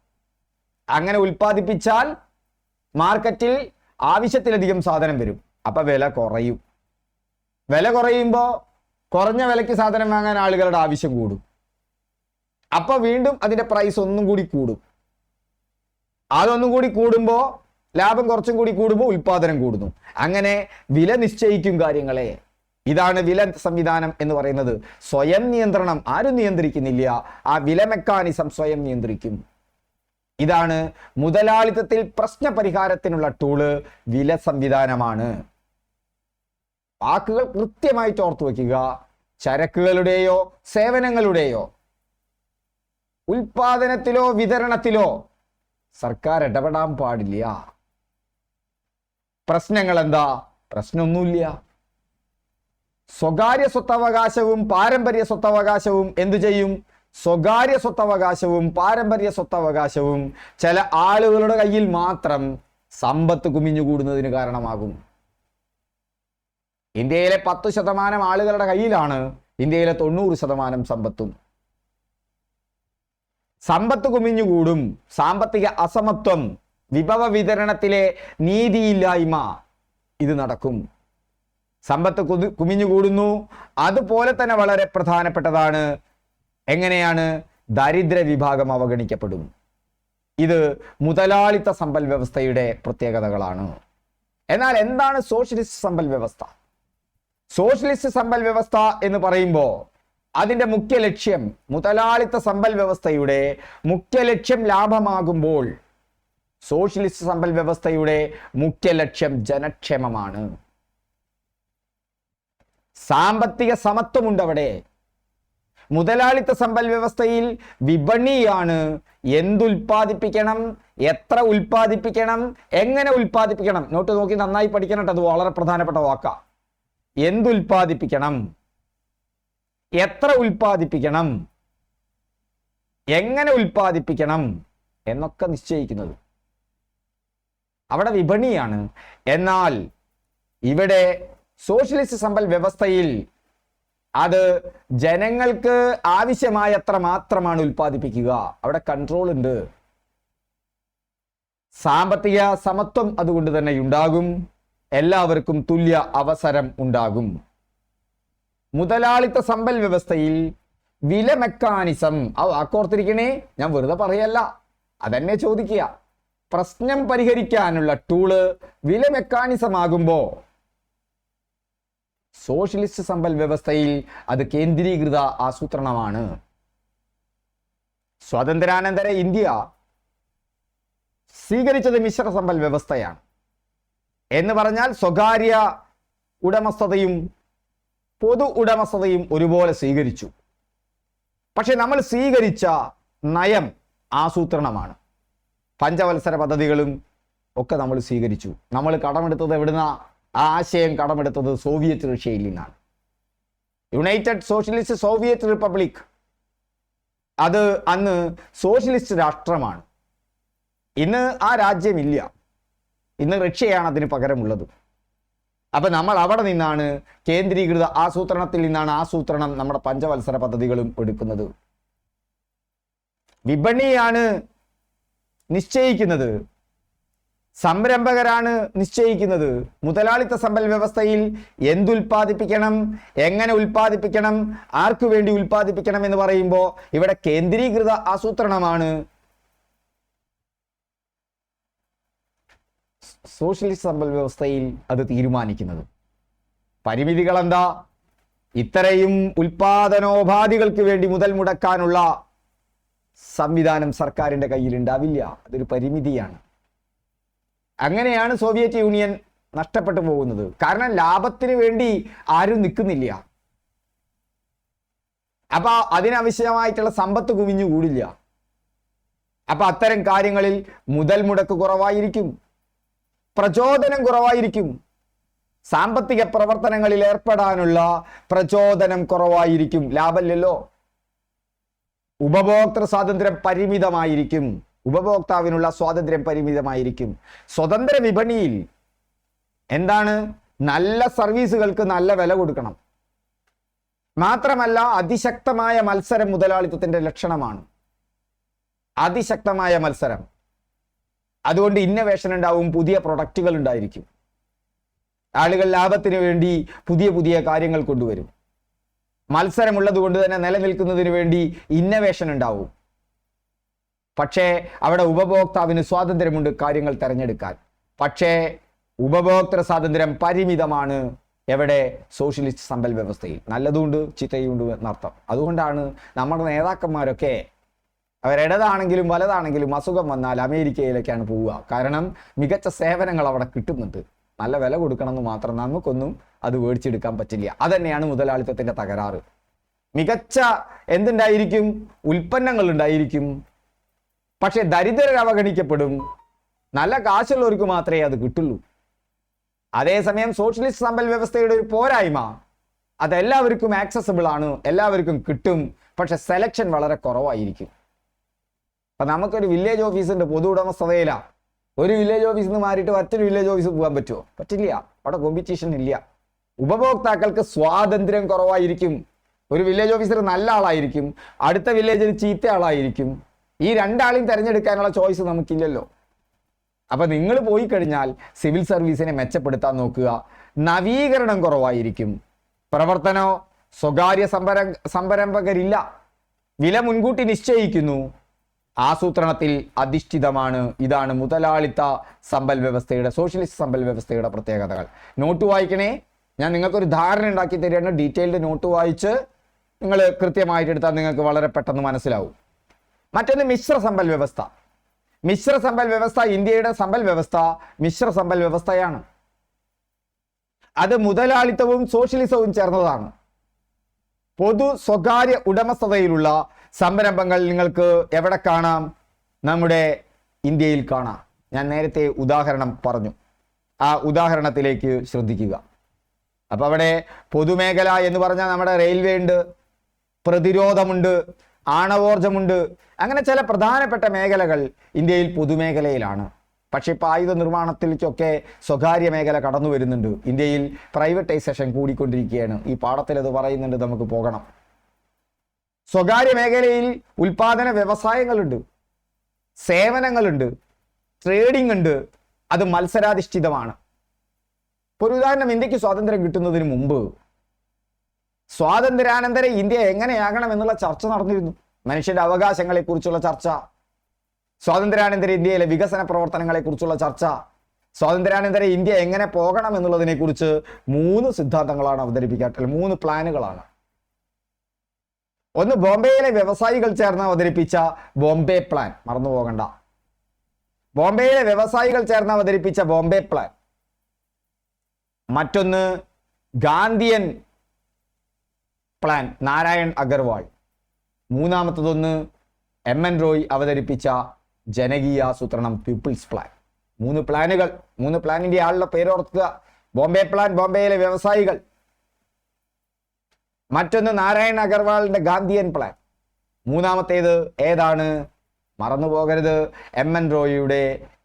അങ്ങനെ ഉൽപ്പാദിപ്പിച്ചാൽ മാർക്കറ്റിൽ ആവശ്യത്തിലധികം സാധനം വരും. അപ്പൊ വില കുറയും. വില കുറയുമ്പോൾ കുറഞ്ഞ വിലയ്ക്ക് സാധനം വാങ്ങാൻ ആളുകളുടെ ആവശ്യം കൂടും. അപ്പൊ വീണ്ടും അതിന്റെ പ്രൈസ് ഒന്നും കൂടി കൂടും. അതൊന്നും കൂടി കൂടുമ്പോൾ ലാഭം കുറച്ചും കൂടി കൂടുമ്പോൾ ഉൽപാദനം കൂടുന്നു. അങ്ങനെ വില നിശ്ചയിക്കും കാര്യങ്ങളെ. ഇതാണ് വില സംവിധാനം എന്ന് പറയുന്നത്. സ്വയം നിയന്ത്രണം ആരും നിയന്ത്രിക്കുന്നില്ല, ആ വില മെക്കാനിസം സ്വയം നിയന്ത്രിക്കും. ഇതാണ് മുതലാളിത്തത്തിൽ പ്രശ്ന പരിഹാരത്തിനുള്ള ടൂള്, വില സംവിധാനമാണ്. വാക്കുകൾ കൃത്യമായിട്ട് ഓർത്തു വയ്ക്കുക. ചരക്കുകളുടെയോ സേവനങ്ങളുടെയോ ഉൽപാദനത്തിലോ വിതരണത്തിലോ സർക്കാർ ഇടപെടാൻ പാടില്ല. പ്രശ്നങ്ങൾ എന്താ? പ്രശ്നമൊന്നുമില്ല. സ്വകാര്യ സ്വത്തവകാശവും പാരമ്പര്യ സ്വത്തവകാശവും എന്തു ചെയ്യും? സ്വകാര്യ സ്വത്തവകാശവും പാരമ്പര്യ സ്വത്തവകാശവും ചില ആളുകളുടെ കയ്യിൽ മാത്രം സമ്പത്ത് കുമിഞ്ഞുകൂടുന്നതിന് കാരണമാകും. ഇന്ത്യയിലെ 10% ആളുകളുടെ കയ്യിലാണ് ഇന്ത്യയിലെ 90% സമ്പത്തും. സമ്പത്ത് കുമിഞ്ഞുകൂടും. സാമ്പത്തിക അസമത്വം, വിഭവ വിതരണത്തിലെ നീതിയില്ലായ്മ, ഇത് നടക്കും. സമ്പത്ത് കുമിഞ്ഞുകൂടുന്നു. അതുപോലെ തന്നെ വളരെ പ്രധാനപ്പെട്ടതാണ് എങ്ങനെയാണ് ദരിദ്ര വിഭാഗം അവഗണിക്കപ്പെടും. ഇത് മുതലാളിത്ത സമ്പൽ വ്യവസ്ഥയുടെ പ്രത്യേകതകളാണ്. എന്നാൽ എന്താണ് സോഷ്യലിസ്റ്റ് സമ്പൽ വ്യവസ്ഥ? സോഷ്യലിസ്റ്റ് സമ്പൽ വ്യവസ്ഥ എന്ന് പറയുമ്പോൾ അതിന്റെ മുഖ്യ ലക്ഷ്യം, മുതലാളിത്ത സമ്പൽ വ്യവസ്ഥയുടെ മുഖ്യ ലക്ഷ്യം ലാഭമാകുമ്പോൾ സോഷ്യലിസ്റ്റ് സമ്പൽ വ്യവസ്ഥയുടെ മുഖ്യ ലക്ഷ്യം ജനക്ഷേമമാണ്. സാമ്പത്തിക സമത്വമുണ്ട് അവിടെ. മുതലാളിത്ത സമ്പൽ വ്യവസ്ഥയിൽ വിപണിയാണ് എന്തുൽപാദിപ്പിക്കണം, എത്ര ഉൽപ്പാദിപ്പിക്കണം, എങ്ങനെ ഉൽപ്പാദിപ്പിക്കണം. നോട്ട് നോക്കി നന്നായി പഠിക്കണം. അത് വളരെ പ്രധാനപ്പെട്ട വാക്കാ. എന്തുൽപ്പാദിപ്പിക്കണം, എത്ര ഉൽപ്പാദിപ്പിക്കണം, എങ്ങനെ ഉൽപ്പാദിപ്പിക്കണം എന്നൊക്കെ നിശ്ചയിക്കുന്നത് അവിടെ വിപണിയാണ്. എന്നാൽ ഇവിടെ സോഷ്യലിസ്റ്റ് സമ്പൽ വ്യവസ്ഥയിൽ അത് ജനങ്ങൾക്ക് ആവശ്യമായത്ര മാത്രമാണ് ഉൽപ്പാദിപ്പിക്കുക. അവിടെ കൺട്രോൾ ഉണ്ട്. സാമ്പത്തിക സമത്വം അതുകൊണ്ട് തന്നെ ഉണ്ടാകും. എല്ലാവർക്കും തുല്യ അവസരം ഉണ്ടാകും. മുതലാളിത്ത സമ്പൽ വ്യവസ്ഥയിൽ വില മെക്കാനിസം, ആ വാക്കോർത്തിരിക്കണേ, ഞാൻ വെറുതെ പറയല്ല, അതെന്നെ ചോദിക്കുക. പ്രശ്നം പരിഹരിക്കാനുള്ള ടൂള് വില മെക്കാനിസം ആകുമ്പോ സോഷ്യലിസ്റ്റ് സമ്പൽ വ്യവസ്ഥയിൽ അത് കേന്ദ്രീകൃത ആസൂത്രണമാണ്. സ്വാതന്ത്ര്യാനന്തര ഇന്ത്യ സ്വീകരിച്ചത് മിശ്ര സമ്പൽ വ്യവസ്ഥയാണ്. എന്ന് പറഞ്ഞാൽ സ്വകാര്യ ഉടമസ്ഥതയും പൊതു ഉടമസ്ഥതയും ഒരുപോലെ സ്വീകരിച്ചു. പക്ഷെ നമ്മൾ സ്വീകരിച്ച നയം ആസൂത്രണമാണ്. പഞ്ചവത്സര പദ്ധതികളും ഒക്കെ നമ്മൾ സ്വീകരിച്ചു. നമ്മൾ കടമെടുത്തത് എവിടുന്ന? ആ ആശയം കടമെടുത്തത് സോവിയറ്റ് റഷ്യയിൽ നിന്നാണ്. യുണൈറ്റഡ് സോഷ്യലിസ്റ്റ് സോവിയറ്റ് റിപ്പബ്ലിക്, അത് അന്ന് സോഷ്യലിസ്റ്റ് രാഷ്ട്രമാണ്. ഇന്ന് ആ രാജ്യമില്ല. ഇന്ന് റഷ്യയാണ് അതിന് പകരമുള്ളത്. അപ്പൊ നമ്മൾ അവിടെ നിന്നാണ്, കേന്ദ്രീകൃത ആസൂത്രണത്തിൽ നിന്നാണ് ആസൂത്രണം നമ്മുടെ പഞ്ചവത്സര പദ്ധതികളും എടുക്കുന്നത്. വിപണിയാണ് നിശ്ചയിക്കുന്നത്, സംരംഭകരാണ് നിശ്ചയിക്കുന്നത്. മുതലാളിത്ത സമ്പൽ വ്യവസ്ഥയിൽ എന്തുൽപാദിപ്പിക്കണം, എങ്ങനെ ഉൽപ്പാദിപ്പിക്കണം, ആർക്കു വേണ്ടി ഉൽപ്പാദിപ്പിക്കണം എന്ന് പറയുമ്പോൾ ഇവിടെ കേന്ദ്രീകൃത ആസൂത്രണമാണ് സോഷ്യലിസ്റ്റ് സമ്പൽ വ്യവസ്ഥയിൽ അത് തീരുമാനിക്കുന്നത്. പരിമിതികൾ എന്താ? ഇത്രയും ഉൽപാദനോപാധികൾക്ക് വേണ്ടി മുതൽ മുടക്കാനുള്ള സംവിധാനം സർക്കാരിന്റെ കയ്യിൽ ഉണ്ടാവില്ല. അതൊരു പരിമിതിയാണ്. അങ്ങനെയാണ് സോവിയറ്റ് യൂണിയൻ നഷ്ടപ്പെട്ടു പോകുന്നത്. കാരണം ലാഭത്തിന് വേണ്ടി ആരും നിൽക്കുന്നില്ല. അപ്പൊ അതിനാവശ്യമായിട്ടുള്ള സമ്പത്ത് കുവിഞ്ഞു കൂടില്ല. അപ്പൊ അത്തരം കാര്യങ്ങളിൽ മുതൽ മുടക്ക് കുറവായിരിക്കും, പ്രചോദനം കുറവായിരിക്കും. സാമ്പത്തിക പ്രവർത്തനങ്ങളിൽ ഏർപ്പെടാനുള്ള പ്രചോദനം കുറവായിരിക്കും. ലാഭമില്ലല്ലോ. ഉപഭോക്തൃ സ്വാതന്ത്ര്യം പരിമിതമായിരിക്കും. ഉപഭോക്താവിനുള്ള സ്വാതന്ത്ര്യം പരിമിതമായിരിക്കും. സ്വതന്ത്ര വിപണിയിൽ എന്താണ്? നല്ല സർവീസുകൾക്ക് നല്ല വില കൊടുക്കണം. മാത്രമല്ല അതിശക്തമായ മത്സരം മുതലാളിത്തത്തിന്റെ ലക്ഷണമാണ്. അതിശക്തമായ മത്സരം. അതുകൊണ്ട് ഇന്നവേഷൻ ഉണ്ടാവും, പുതിയ പ്രൊഡക്റ്റുകൾ ഉണ്ടായിരിക്കും. ആളുകൾ ലാഭത്തിന് വേണ്ടി പുതിയ പുതിയ കാര്യങ്ങൾ കൊണ്ടുവരും. മത്സരമുള്ളത് കൊണ്ട് തന്നെ നിലനിൽക്കുന്നതിന് വേണ്ടി ഇന്നവേഷൻ ഉണ്ടാവും. പക്ഷേ അവിടെ ഉപഭോക്താവിന് സ്വാതന്ത്ര്യമുണ്ട് കാര്യങ്ങൾ തിരഞ്ഞെടുക്കാൻ. പക്ഷേ ഉപഭോക്തൃ സ്വാതന്ത്ര്യം പരിമിതമാണ്. എവിടെ? സോഷ്യലിസ്റ്റ് സമ്പൽ വ്യവസ്ഥയിൽ. നല്ലതുണ്ട് ചീത്തയുണ്ട് എന്നർത്ഥം. അതുകൊണ്ടാണ് നമ്മുടെ നേതാക്കന്മാരൊക്കെ അവരിടതാണെങ്കിലും വലതാണെങ്കിലും അസുഖം വന്നാൽ അമേരിക്കയിലേക്കാണ് പോവുക. കാരണം മികച്ച സേവനങ്ങൾ അവിടെ കിട്ടുന്നുണ്ട്. നല്ല വില കൊടുക്കണമെന്ന് മാത്രം, നമുക്കൊന്നും അത് മേടിച്ചെടുക്കാൻ പറ്റില്ല. അതന്നെയാണ് മുതലാളിത്തത്തിന്റെ തകരാറ്. മികച്ച എന്തുണ്ടായിരിക്കും? ഉൽപ്പന്നങ്ങൾ ഉണ്ടായിരിക്കും. പക്ഷെ ദരിദ്രർ അവഗണിക്കപ്പെടും. നല്ല കാശുള്ളവർക്ക് മാത്രമേ അത് കിട്ടുള്ളൂ. അതേസമയം സോഷ്യലിസ്റ്റ് സമ്പൽ വ്യവസ്ഥയുടെ ഒരു പോരായ്മ, അതെല്ലാവർക്കും ആക്സസിബിൾ ആണ്, എല്ലാവർക്കും കിട്ടും. പക്ഷെ സെലക്ഷൻ വളരെ കുറവായിരിക്കും. അപ്പൊ നമുക്കൊരു വില്ലേജ് ഓഫീസിന്റെ പൊതു ഉടമസ്ഥതയില ഒരു വില്ലേജ് ഓഫീസിൽ നിന്ന് മാറിയിട്ട് മറ്റൊരു വില്ലേജ് ഓഫീസിൽ പോകാൻ പറ്റുമോ? പറ്റില്ല. അവിടെ കോമ്പറ്റീഷൻ ഇല്ല. ഉപഭോക്താക്കൾക്ക് സ്വാതന്ത്ര്യം കുറവായിരിക്കും. ഒരു വില്ലേജ് ഓഫീസർ നല്ല ആളായിരിക്കും, അടുത്ത വില്ലേജിൽ ചീത്ത ആളായിരിക്കും. ഈ രണ്ടാളെയും തിരഞ്ഞെടുക്കാനുള്ള ചോയ്സ് നമുക്കില്ലല്ലോ. അപ്പൊ നിങ്ങൾ പോയി കഴിഞ്ഞാൽ സിവിൽ സർവീസിനെ മെച്ചപ്പെടുത്താൻ നോക്കുക. നവീകരണം കുറവായിരിക്കും. പ്രവർത്തനോ സ്വകാര്യ സംരംഭകരില്ല. വില മുൻകൂട്ടി നിശ്ചയിക്കുന്നു. ആസൂത്രണത്തിൽ അധിഷ്ഠിതമാണ്. ഇതാണ് മുതലാളിത്ത സമ്പൽ വ്യവസ്ഥയുടെ, സോഷ്യലിസ്റ്റ് സമ്പൽ വ്യവസ്ഥയുടെ പ്രത്യേകതകൾ. നോട്ട് വായിക്കണേ. ഞാൻ നിങ്ങൾക്കൊരു ധാരണ ഉണ്ടാക്കി തരികയാണ്. ഡീറ്റെയിൽഡ് നോട്ട് വായിച്ച് നിങ്ങൾ കൃത്യമായിട്ട് എടുത്താൽ നിങ്ങൾക്ക് വളരെ പെട്ടെന്ന് മനസ്സിലാവും. മറ്റൊന്ന് മിശ്ര സമ്പൽ വ്യവസ്ഥ. മിശ്ര സമ്പൽ വ്യവസ്ഥ, ഇന്ത്യയുടെ സമ്പൽ വ്യവസ്ഥ മിശ്ര സമ്പൽ വ്യവസ്ഥയാണ്. അത് മുതലാളിത്തവും സോഷ്യലിസവും ചേർന്നതാണ്. പൊതു സ്വകാര്യ ഉടമസ്ഥതയിലുള്ള സംരംഭങ്ങൾ നിങ്ങൾക്ക് എവിടെ കാണാം? നമ്മുടെ ഇന്ത്യയിൽ കാണാം. ഞാൻ നേരത്തെ ഉദാഹരണം പറഞ്ഞു. ആ ഉദാഹരണത്തിലേക്ക് ശ്രദ്ധിക്കുക. അപ്പൊ അവിടെ പൊതുമേഖല എന്ന് പറഞ്ഞാൽ നമ്മുടെ റെയിൽവേ ഉണ്ട്, പ്രതിരോധമുണ്ട്, ആണവോർജമുണ്ട്. അങ്ങനെ ചില പ്രധാനപ്പെട്ട മേഖലകൾ ഇന്ത്യയിൽ പൊതുമേഖലയിലാണ്. പക്ഷെ ഇപ്പൊ ആയുധ നിർമ്മാണത്തിലേക്കൊക്കെ സ്വകാര്യ മേഖല കടന്നു വരുന്നുണ്ട്. ഇന്ത്യയിൽ പ്രൈവറ്റൈസേഷൻ കൂടിക്കൊണ്ടിരിക്കുകയാണ്. ഈ പാഠത്തിൽ അത് പറയുന്നുണ്ട്, നമുക്ക് പോകണം. സ്വകാര്യ മേഖലയിൽ ഉൽപാദന വ്യവസായങ്ങളുണ്ട്, സേവനങ്ങളുണ്ട്, ട്രേഡിംഗ് ഉണ്ട്. അത് മത്സരാധിഷ്ഠിതമാണ്. ഒരു ഉദാഹരണം, ഇന്ത്യക്ക് സ്വാതന്ത്ര്യം കിട്ടുന്നതിന് മുമ്പ് സ്വാതന്ത്ര്യാനന്തര ഇന്ത്യ എങ്ങനെയാകണം എന്നുള്ള ചർച്ച നടന്നിരുന്നു. മനുഷ്യന്റെ അവകാശങ്ങളെക്കുറിച്ചുള്ള ചർച്ച, സ്വാതന്ത്ര്യാനന്തര ഇന്ത്യയിലെ വികസന പ്രവർത്തനങ്ങളെക്കുറിച്ചുള്ള ചർച്ച, സ്വാതന്ത്ര്യാനന്തര ഇന്ത്യ എങ്ങനെ പോകണം എന്നുള്ളതിനെ കുറിച്ച് 3 സിദ്ധാന്തങ്ങളാണ് അവതരിപ്പിക്കുക, 3 പ്ലാനുകളാണ്. ഒന്ന് ബോംബെയിലെ വ്യവസായികൾ ചേർന്ന് അവതരിപ്പിച്ച ബോംബെ പ്ലാൻ, മറന്നു പോകണ്ട. ബോംബെയിലെ വ്യവസായികൾ ചേർന്ന് അവതരിപ്പിച്ച ബോംബെ പ്ലാൻ. മറ്റൊന്ന് ഗാന്ധിയൻ പ്ലാൻ, നാരായൺ അഗർവാൾ. മൂന്നാമത്തതൊന്ന് MN റോയ് അവതരിപ്പിച്ച ജനകീയാസൂത്രണം, പീപ്പിൾസ് പ്ലാൻ. 3 പ്ലാനുകൾ. 3 പ്ലാനിന്റെ ആളുടെ പേരോർക്കുക. ബോംബെ പ്ലാൻ ബോംബെയിലെ വ്യവസായികൾ, മറ്റൊന്ന് നാരായൺ അഗർവാളിന്റെ ഗാന്ധിയൻ പ്ലാൻ, മൂന്നാമത്തേത് ഏതാണ്? മറന്നു പോകരുത്, MN റോയിയുടെ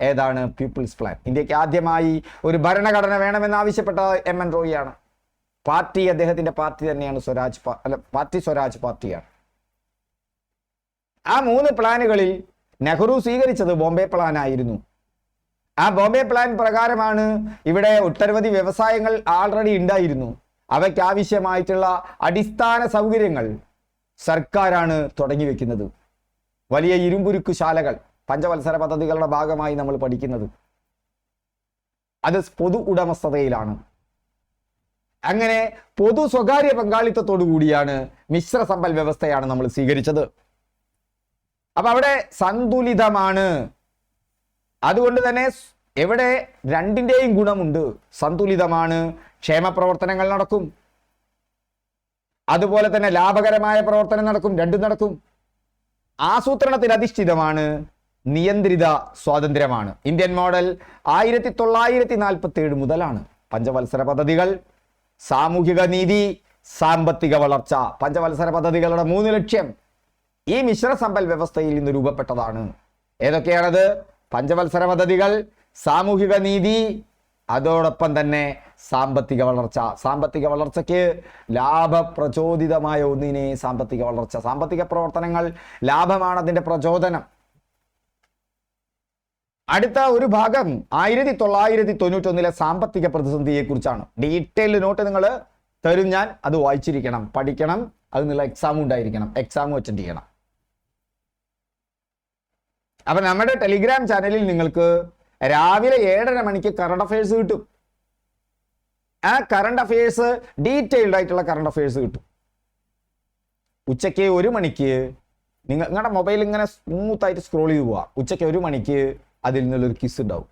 ഏതാണ്? People's plan. ഇന്ത്യക്ക് ആദ്യമായി ഒരു ഭരണഘടന വേണമെന്ന് ആവശ്യപ്പെട്ട MN റോയിയാണ്. പാർട്ടി അദ്ദേഹത്തിന്റെ പാർട്ടി തന്നെയാണ് സ്വരാജ് പാർട്ടിയാണ്. ആ 3 പ്ലാനുകളിൽ നെഹ്റു സ്വീകരിച്ചത് ബോംബെ പ്ലാൻ ആയിരുന്നു. ആ ബോംബെ പ്ലാൻ പ്രകാരമാണ് ഇവിടെ ഒട്ടനവധി വ്യവസായങ്ങൾ ആൾറെഡി ഉണ്ടായിരുന്നു. അവയ്ക്ക് ആവശ്യമായിട്ടുള്ള അടിസ്ഥാന സൗകര്യങ്ങൾ സർക്കാരാണ് തുടങ്ങി വെക്കുന്നത്. വലിയ ഇരുമ്പുരുക്കു ശാലകൾ പഞ്ചവത്സര പദ്ധതികളുടെ ഭാഗമായി നമ്മൾ പഠിക്കുന്നത്. അത് പൊതു ഉടമസ്ഥതയിലാണ്. അങ്ങനെ പൊതു സ്വകാര്യ പങ്കാളിത്തത്തോടു കൂടിയാണ് മിശ്ര സമ്പൽ വ്യവസ്ഥയാണ് നമ്മൾ സ്വീകരിച്ചത്. അപ്പൊ അവിടെ സന്തുലിതമാണ്. അതുകൊണ്ട് തന്നെ എവിടെ രണ്ടിന്റെയും ഗുണമുണ്ട്. സന്തുലിതമാണ്, ക്ഷേമ പ്രവർത്തനങ്ങൾ നടക്കും, അതുപോലെ തന്നെ ലാഭകരമായ പ്രവർത്തനം നടക്കും, രണ്ടും നടക്കും. ആസൂത്രണത്തിൽ അധിഷ്ഠിതമാണ്, നിയന്ത്രിത സ്വാതന്ത്ര്യമാണ്. ഇന്ത്യൻ മോഡൽ 1947 മുതലാണ്. പഞ്ചവത്സര പദ്ധതികൾ, സാമൂഹിക നീതി, സാമ്പത്തിക വളർച്ച. പഞ്ചവത്സര പദ്ധതികളുടെ 3 ലക്ഷ്യം ഈ മിശ്ര സമ്പൽ വ്യവസ്ഥയിൽ നിന്ന് രൂപപ്പെട്ടതാണ്. ഏതൊക്കെയാണത്? പഞ്ചവത്സര പദ്ധതികൾ, സാമൂഹിക നീതി, അതോടൊപ്പം തന്നെ സാമ്പത്തിക വളർച്ച. സാമ്പത്തിക വളർച്ചയ്ക്ക് ലാഭപ്രചോദിതമായ ഒന്നിനെ സാമ്പത്തിക വളർച്ച. സാമ്പത്തിക പ്രവർത്തനങ്ങൾ ലാഭമാണ് അതിന്റെ പ്രചോദനം. അടുത്ത ഒരു ഭാഗം 1991 സാമ്പത്തിക പ്രതിസന്ധിയെ കുറിച്ചാണ്. ഡീറ്റെയിൽഡ് നോട്ട് നിങ്ങൾ തരും ഞാൻ, അത് വായിച്ചിരിക്കണം, പഠിക്കണം. അത് നിങ്ങൾ എക്സാം ഉണ്ടായിരിക്കണം, എക്സാം അറ്റൻഡ് ചെയ്യണം. അപ്പൊ നമ്മുടെ ടെലിഗ്രാം ചാനലിൽ നിങ്ങൾക്ക് രാവിലെ 7:30 മണിക്ക് കറണ്ട് അഫയേഴ്സ് കിട്ടും. ആ കറണ്ട് അഫയേഴ്സ് ഡീറ്റെയിൽഡ് ആയിട്ടുള്ള കറണ്ട് അഫയേഴ്സ് കിട്ടും. ഉച്ചയ്ക്ക് 1 മണിക്ക് നിങ്ങളുടെ മൊബൈൽ ഇങ്ങനെ സ്മൂത്ത് ആയിട്ട് സ്ക്രോൾ ചെയ്ത് പോവാ. ഉച്ചയ്ക്ക് 1 മണിക്ക് അതിൽ നിന്നുള്ളൊരു ക്വിസ് ഉണ്ടാവും.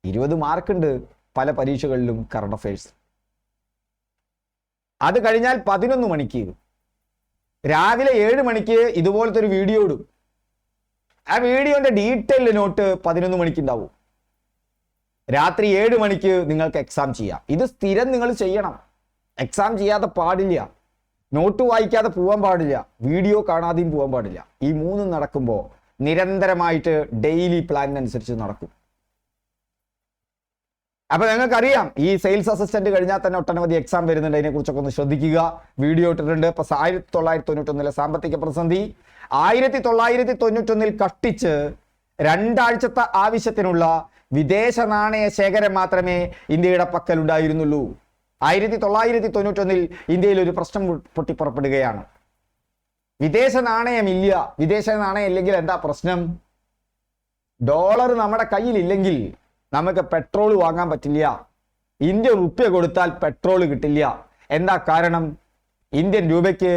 20 മാർക്കുണ്ട് പല പരീക്ഷകളിലും കറണ്ട് അഫയേഴ്സ്. അത് കഴിഞ്ഞാൽ 11 മണിക്ക് രാവിലെ 7 മണിക്ക് ഇതുപോലത്തെ ഒരു വീഡിയോ ഇടും. ആ വീഡിയോന്റെ ഡീറ്റെയിൽഡ് നോട്ട് 11 മണിക്ക് ഉണ്ടാവും. രാത്രി 7 മണിക്ക് നിങ്ങൾക്ക് എക്സാം ചെയ്യാം. ഇത് സ്ഥിരം നിങ്ങൾ ചെയ്യണം. എക്സാം ചെയ്യാതെ പാടില്ല, നോട്ട് വായിക്കാതെ പോകാൻ പാടില്ല, വീഡിയോ കാണാതെയും പോകാൻ പാടില്ല. ഈ 3 നടക്കുമ്പോൾ നിരന്തരമായിട്ട് ഡെയിലി പ്ലാനിനനുസരിച്ച് നടക്കും. അപ്പൊ നിങ്ങൾക്കറിയാം ഈ സെയിൽസ് അസിസ്റ്റന്റ് കഴിഞ്ഞാൽ തന്നെ ഒട്ടനവധി എക്സാം വരുന്നുണ്ട്. അതിനെക്കുറിച്ചൊക്കെ ഒന്ന് ശ്രദ്ധിക്കുക. വീഡിയോ ഇട്ടിട്ടുണ്ട്. ഇപ്പൊ 1991 സാമ്പത്തിക പ്രതിസന്ധി 1991 കഷ്ടിച്ച് 2 ആഴ്ചത്തെ ആവശ്യത്തിനുള്ള വിദേശ നാണയ ശേഖരം മാത്രമേ ഇന്ത്യയുടെ പക്കൽ ഉണ്ടായിരുന്നുള്ളൂ. 1991 ഇന്ത്യയിൽ ഒരു പ്രശ്നം പൊട്ടിപ്പുറപ്പെടുകയാണ്. വിദേശ നാണയമില്ല. വിദേശ നാണയം ഇല്ലെങ്കിൽ എന്താ പ്രശ്നം? ഡോളർ നമ്മുടെ കയ്യിൽ ഇല്ലെങ്കിൽ നമുക്ക് പെട്രോൾ വാങ്ങാൻ പറ്റില്ല. ഇന്ത്യൻ റുപ്യ കൊടുത്താൽ പെട്രോൾ കിട്ടില്ല. എന്താ കാരണം? ഇന്ത്യൻ രൂപയ്ക്ക്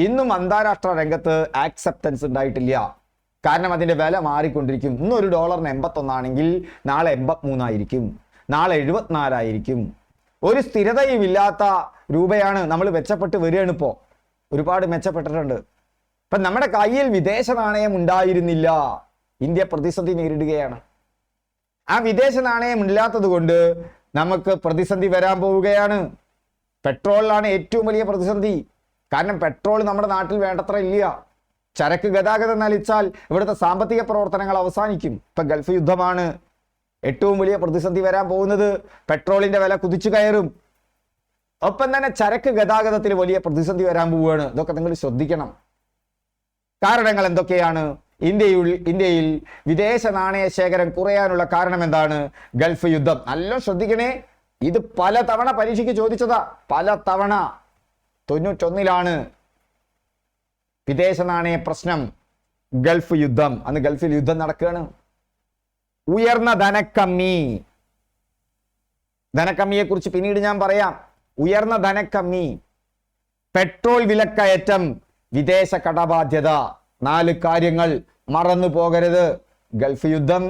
ഇന്നും അന്താരാഷ്ട്ര രംഗത്ത് ആക്സെപ്റ്റൻസ് ഉണ്ടായിട്ടില്ല. കാരണം അതിന്റെ വില മാറിക്കൊണ്ടിരിക്കും. ഇന്ന് ഒരു ഡോളറിന് 81 ആണെങ്കിൽ നാളെ 83 ആയിരിക്കും, നാളെ 74 ആയിരിക്കും. ഒരു സ്ഥിരതയും ഇല്ലാത്ത രൂപയാണ് നമ്മൾ മെച്ചപ്പെട്ട് വരികയാണ്. ഇപ്പോൾ ഒരുപാട് മെച്ചപ്പെട്ടിട്ടുണ്ട്. ഇപ്പം നമ്മുടെ കയ്യിൽ വിദേശ നാണയം ഉണ്ടായിരുന്നില്ല. ഇന്ത്യ പ്രതിസന്ധി നേരിടുകയാണ്. ആ വിദേശ നാണയം ഇല്ലാത്തത് കൊണ്ട് നമുക്ക് പ്രതിസന്ധി വരാൻ പോവുകയാണ്. പെട്രോളിലാണ് ഏറ്റവും വലിയ പ്രതിസന്ധി. കാരണം പെട്രോൾ നമ്മുടെ നാട്ടിൽ വേണ്ടത്ര ഇല്ല. ചരക്ക് ഗതാഗതം നിലച്ചാൽ ഇവിടുത്തെ സാമ്പത്തിക പ്രവർത്തനങ്ങൾ അവസാനിക്കും. ഇപ്പൊ ഗൾഫ് യുദ്ധമാണ്. ഏറ്റവും വലിയ പ്രതിസന്ധി വരാൻ പോകുന്നത്. പെട്രോളിന്റെ വില കുതിച്ചു കയറും. ഒപ്പം തന്നെ ചരക്ക് ഗതാഗതത്തിൽ വലിയ പ്രതിസന്ധി വരാൻ പോവുകയാണ്. ഇതൊക്കെ നിങ്ങൾ ശ്രദ്ധിക്കണം. കാരണങ്ങൾ എന്തൊക്കെയാണ്? ഇന്ത്യയിൽ വിദേശ നാണയ ശേഖരം കുറയാനുള്ള കാരണം എന്താണ്? ഗൾഫ് യുദ്ധം. നല്ല ശ്രദ്ധിക്കണേ. ഇത് പല തവണ പരീക്ഷയ്ക്ക് ചോദിച്ചതാ. പല തവണ 1991 വിദേശ നാണയ പ്രശ്നം, ഗൾഫ് യുദ്ധം. അന്ന് ഗൾഫിൽ യുദ്ധം നടക്കുകയാണ്. ഉയർന്ന ധനക്കമ്മിയെ കുറിച്ച് പിന്നീട് ഞാൻ പറയാം. ഉയർന്ന ധനക്കമ്മി, പെട്രോൾ വിലക്കയറ്റം, വിദേശ കടബാധ്യത. 4 കാര്യങ്ങൾ മറന്നു പോകരുത്. ഗൾഫ് യുദ്ധം,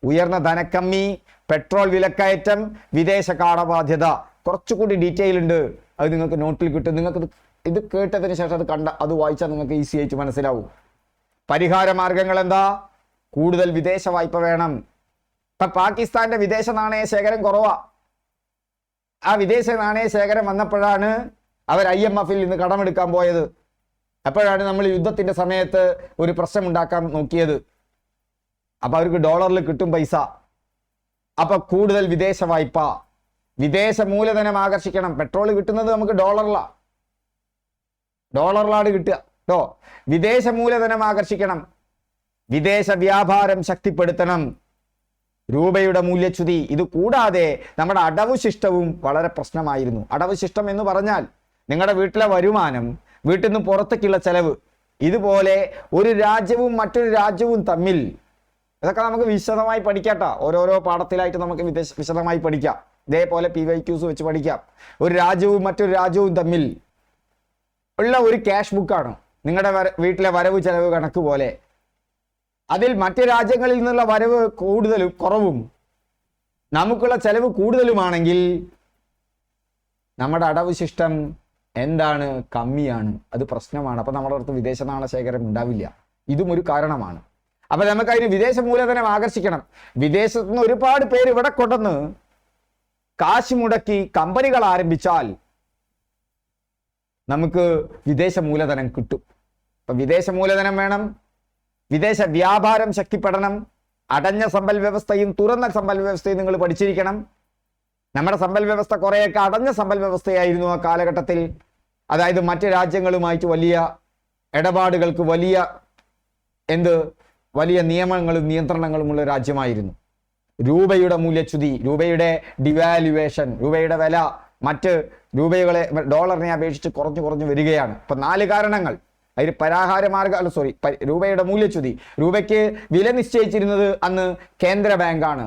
ഉയർന്ന ധനക്കമ്മി, പെട്രോൾ വിലക്കയറ്റം, വിദേശ കടബാധ്യത. കുറച്ചുകൂടി ഡീറ്റെയിൽ ഉണ്ട്, അത് നിങ്ങൾക്ക് നോട്ടിൽ കിട്ടും. നിങ്ങൾക്ക് ഇത് കേട്ടതിന് ശേഷം അത് വായിച്ചാൽ നിങ്ങൾക്ക് ഈസി ആയിട്ട് മനസ്സിലാവും. പരിഹാര മാർഗങ്ങൾ എന്താ? കൂടുതൽ വിദേശ വായ്പ വേണം. ഇപ്പൊ പാകിസ്ഥാന്റെ വിദേശ നാണയ ശേഖരം കുറവാ. ആ വിദേശ നാണയ ശേഖരം വന്നപ്പോഴാണ് അവർ IMF-ൽ നിന്ന് കടമെടുക്കാൻ പോയത്. അപ്പോഴാണ് നമ്മൾ യുദ്ധത്തിന്റെ സമയത്ത് ഒരു പ്രശ്നം ഉണ്ടാക്കാൻ നോക്കിയത്. അപ്പൊ അവർക്ക് ഡോളറിൽ കിട്ടും പൈസ. അപ്പൊ കൂടുതൽ വിദേശ വായ്പ, വിദേശ മൂലധനം ആകർഷിക്കണം. പെട്രോൾ കിട്ടുന്നത് നമുക്ക് ഡോളറിലാണ് കിട്ടുക കേട്ടോ. വിദേശ മൂലധനം ആകർഷിക്കണം, വിദേശ വ്യാപാരം ശക്തിപ്പെടുത്തണം, രൂപയുടെ മൂല്യച്യുതി. ഇത് കൂടാതെ നമ്മുടെ അടവ് ശിഷ്ടവും വളരെ പ്രശ്നമായിരുന്നു. അടവ് ശിഷ്ടം എന്ന് പറഞ്ഞാൽ നിങ്ങളുടെ വീട്ടിലെ വരുമാനം, വീട്ടിൽ നിന്ന് പുറത്തേക്കുള്ള ചെലവ്, ഇതുപോലെ ഒരു രാജ്യവും മറ്റൊരു രാജ്യവും തമ്മിൽ, ഇതൊക്കെ നമുക്ക് വിശദമായി പഠിക്കാട്ടോ. ഓരോരോ പാഠത്തിലായിട്ട് നമുക്ക് വിശദമായി പഠിക്കാം. ഇതേപോലെ PYQs വെച്ച് പഠിക്കാം. ഒരു രാജ്യവും മറ്റൊരു രാജ്യവും തമ്മിൽ ഉള്ള ഒരു ക്യാഷ് ബുക്കാണ് നിങ്ങളുടെ വീട്ടിലെ വരവ് ചെലവ് കണക്ക് പോലെ. അതിൽ മറ്റ് രാജ്യങ്ങളിൽ നിന്നുള്ള വരവ് കൂടുതലും കുറവും നമുക്കുള്ള ചെലവ് കൂടുതലുമാണെങ്കിൽ നമ്മുടെ അടവ് ശിഷ്ടം എന്താണ്? കമ്മിയാണ്. അത് പ്രശ്നമാണ്. അപ്പൊ നമ്മുടെ അടുത്ത് വിദേശ നാണയശേഖരം ഉണ്ടാവില്ല. ഇതും ഒരു കാരണമാണ്. അപ്പൊ നമുക്ക് അതിന് വിദേശ മൂലധനം ആകർഷിക്കണം. വിദേശത്ത് നിന്ന് ഒരുപാട് പേര് ഇവിടെ കൊണ്ടുവന്ന് കാശ് മുടക്കി കമ്പനികൾ ആരംഭിച്ചാൽ നമുക്ക് വിദേശ മൂലധനം കിട്ടും. അപ്പൊ വിദേശ മൂലധനം വേണം, വിദേശ വ്യാപാരം ശക്തിപ്പെടണം. അടഞ്ഞ സമ്പൽ വ്യവസ്ഥയും തുറന്ന സമ്പൽ വ്യവസ്ഥയും നിങ്ങൾ പഠിച്ചിരിക്കണം. നമ്മുടെ സമ്പൽ വ്യവസ്ഥ കുറേയൊക്കെ അടഞ്ഞ സമ്പൽ വ്യവസ്ഥയായിരുന്നു ആ കാലഘട്ടത്തിൽ. അതായത് മറ്റ് രാജ്യങ്ങളുമായിട്ട് വലിയ ഇടപാടുകൾക്ക് വലിയ നിയമങ്ങളും നിയന്ത്രണങ്ങളുമുള്ള രാജ്യമായിരുന്നു. രൂപയുടെ മൂല്യച്യുതി, രൂപയുടെ ഡിവാലുവേഷൻ, രൂപയുടെ വില മറ്റ് ഡോളറിനെ അപേക്ഷിച്ച് കുറഞ്ഞു വരികയാണ്. ഇപ്പൊ 4 കാരണങ്ങൾ. അതിന് രൂപയുടെ മൂല്യച്യുതി. രൂപയ്ക്ക് വില നിശ്ചയിച്ചിരുന്നത് അന്ന് കേന്ദ്ര ബാങ്കാണ്.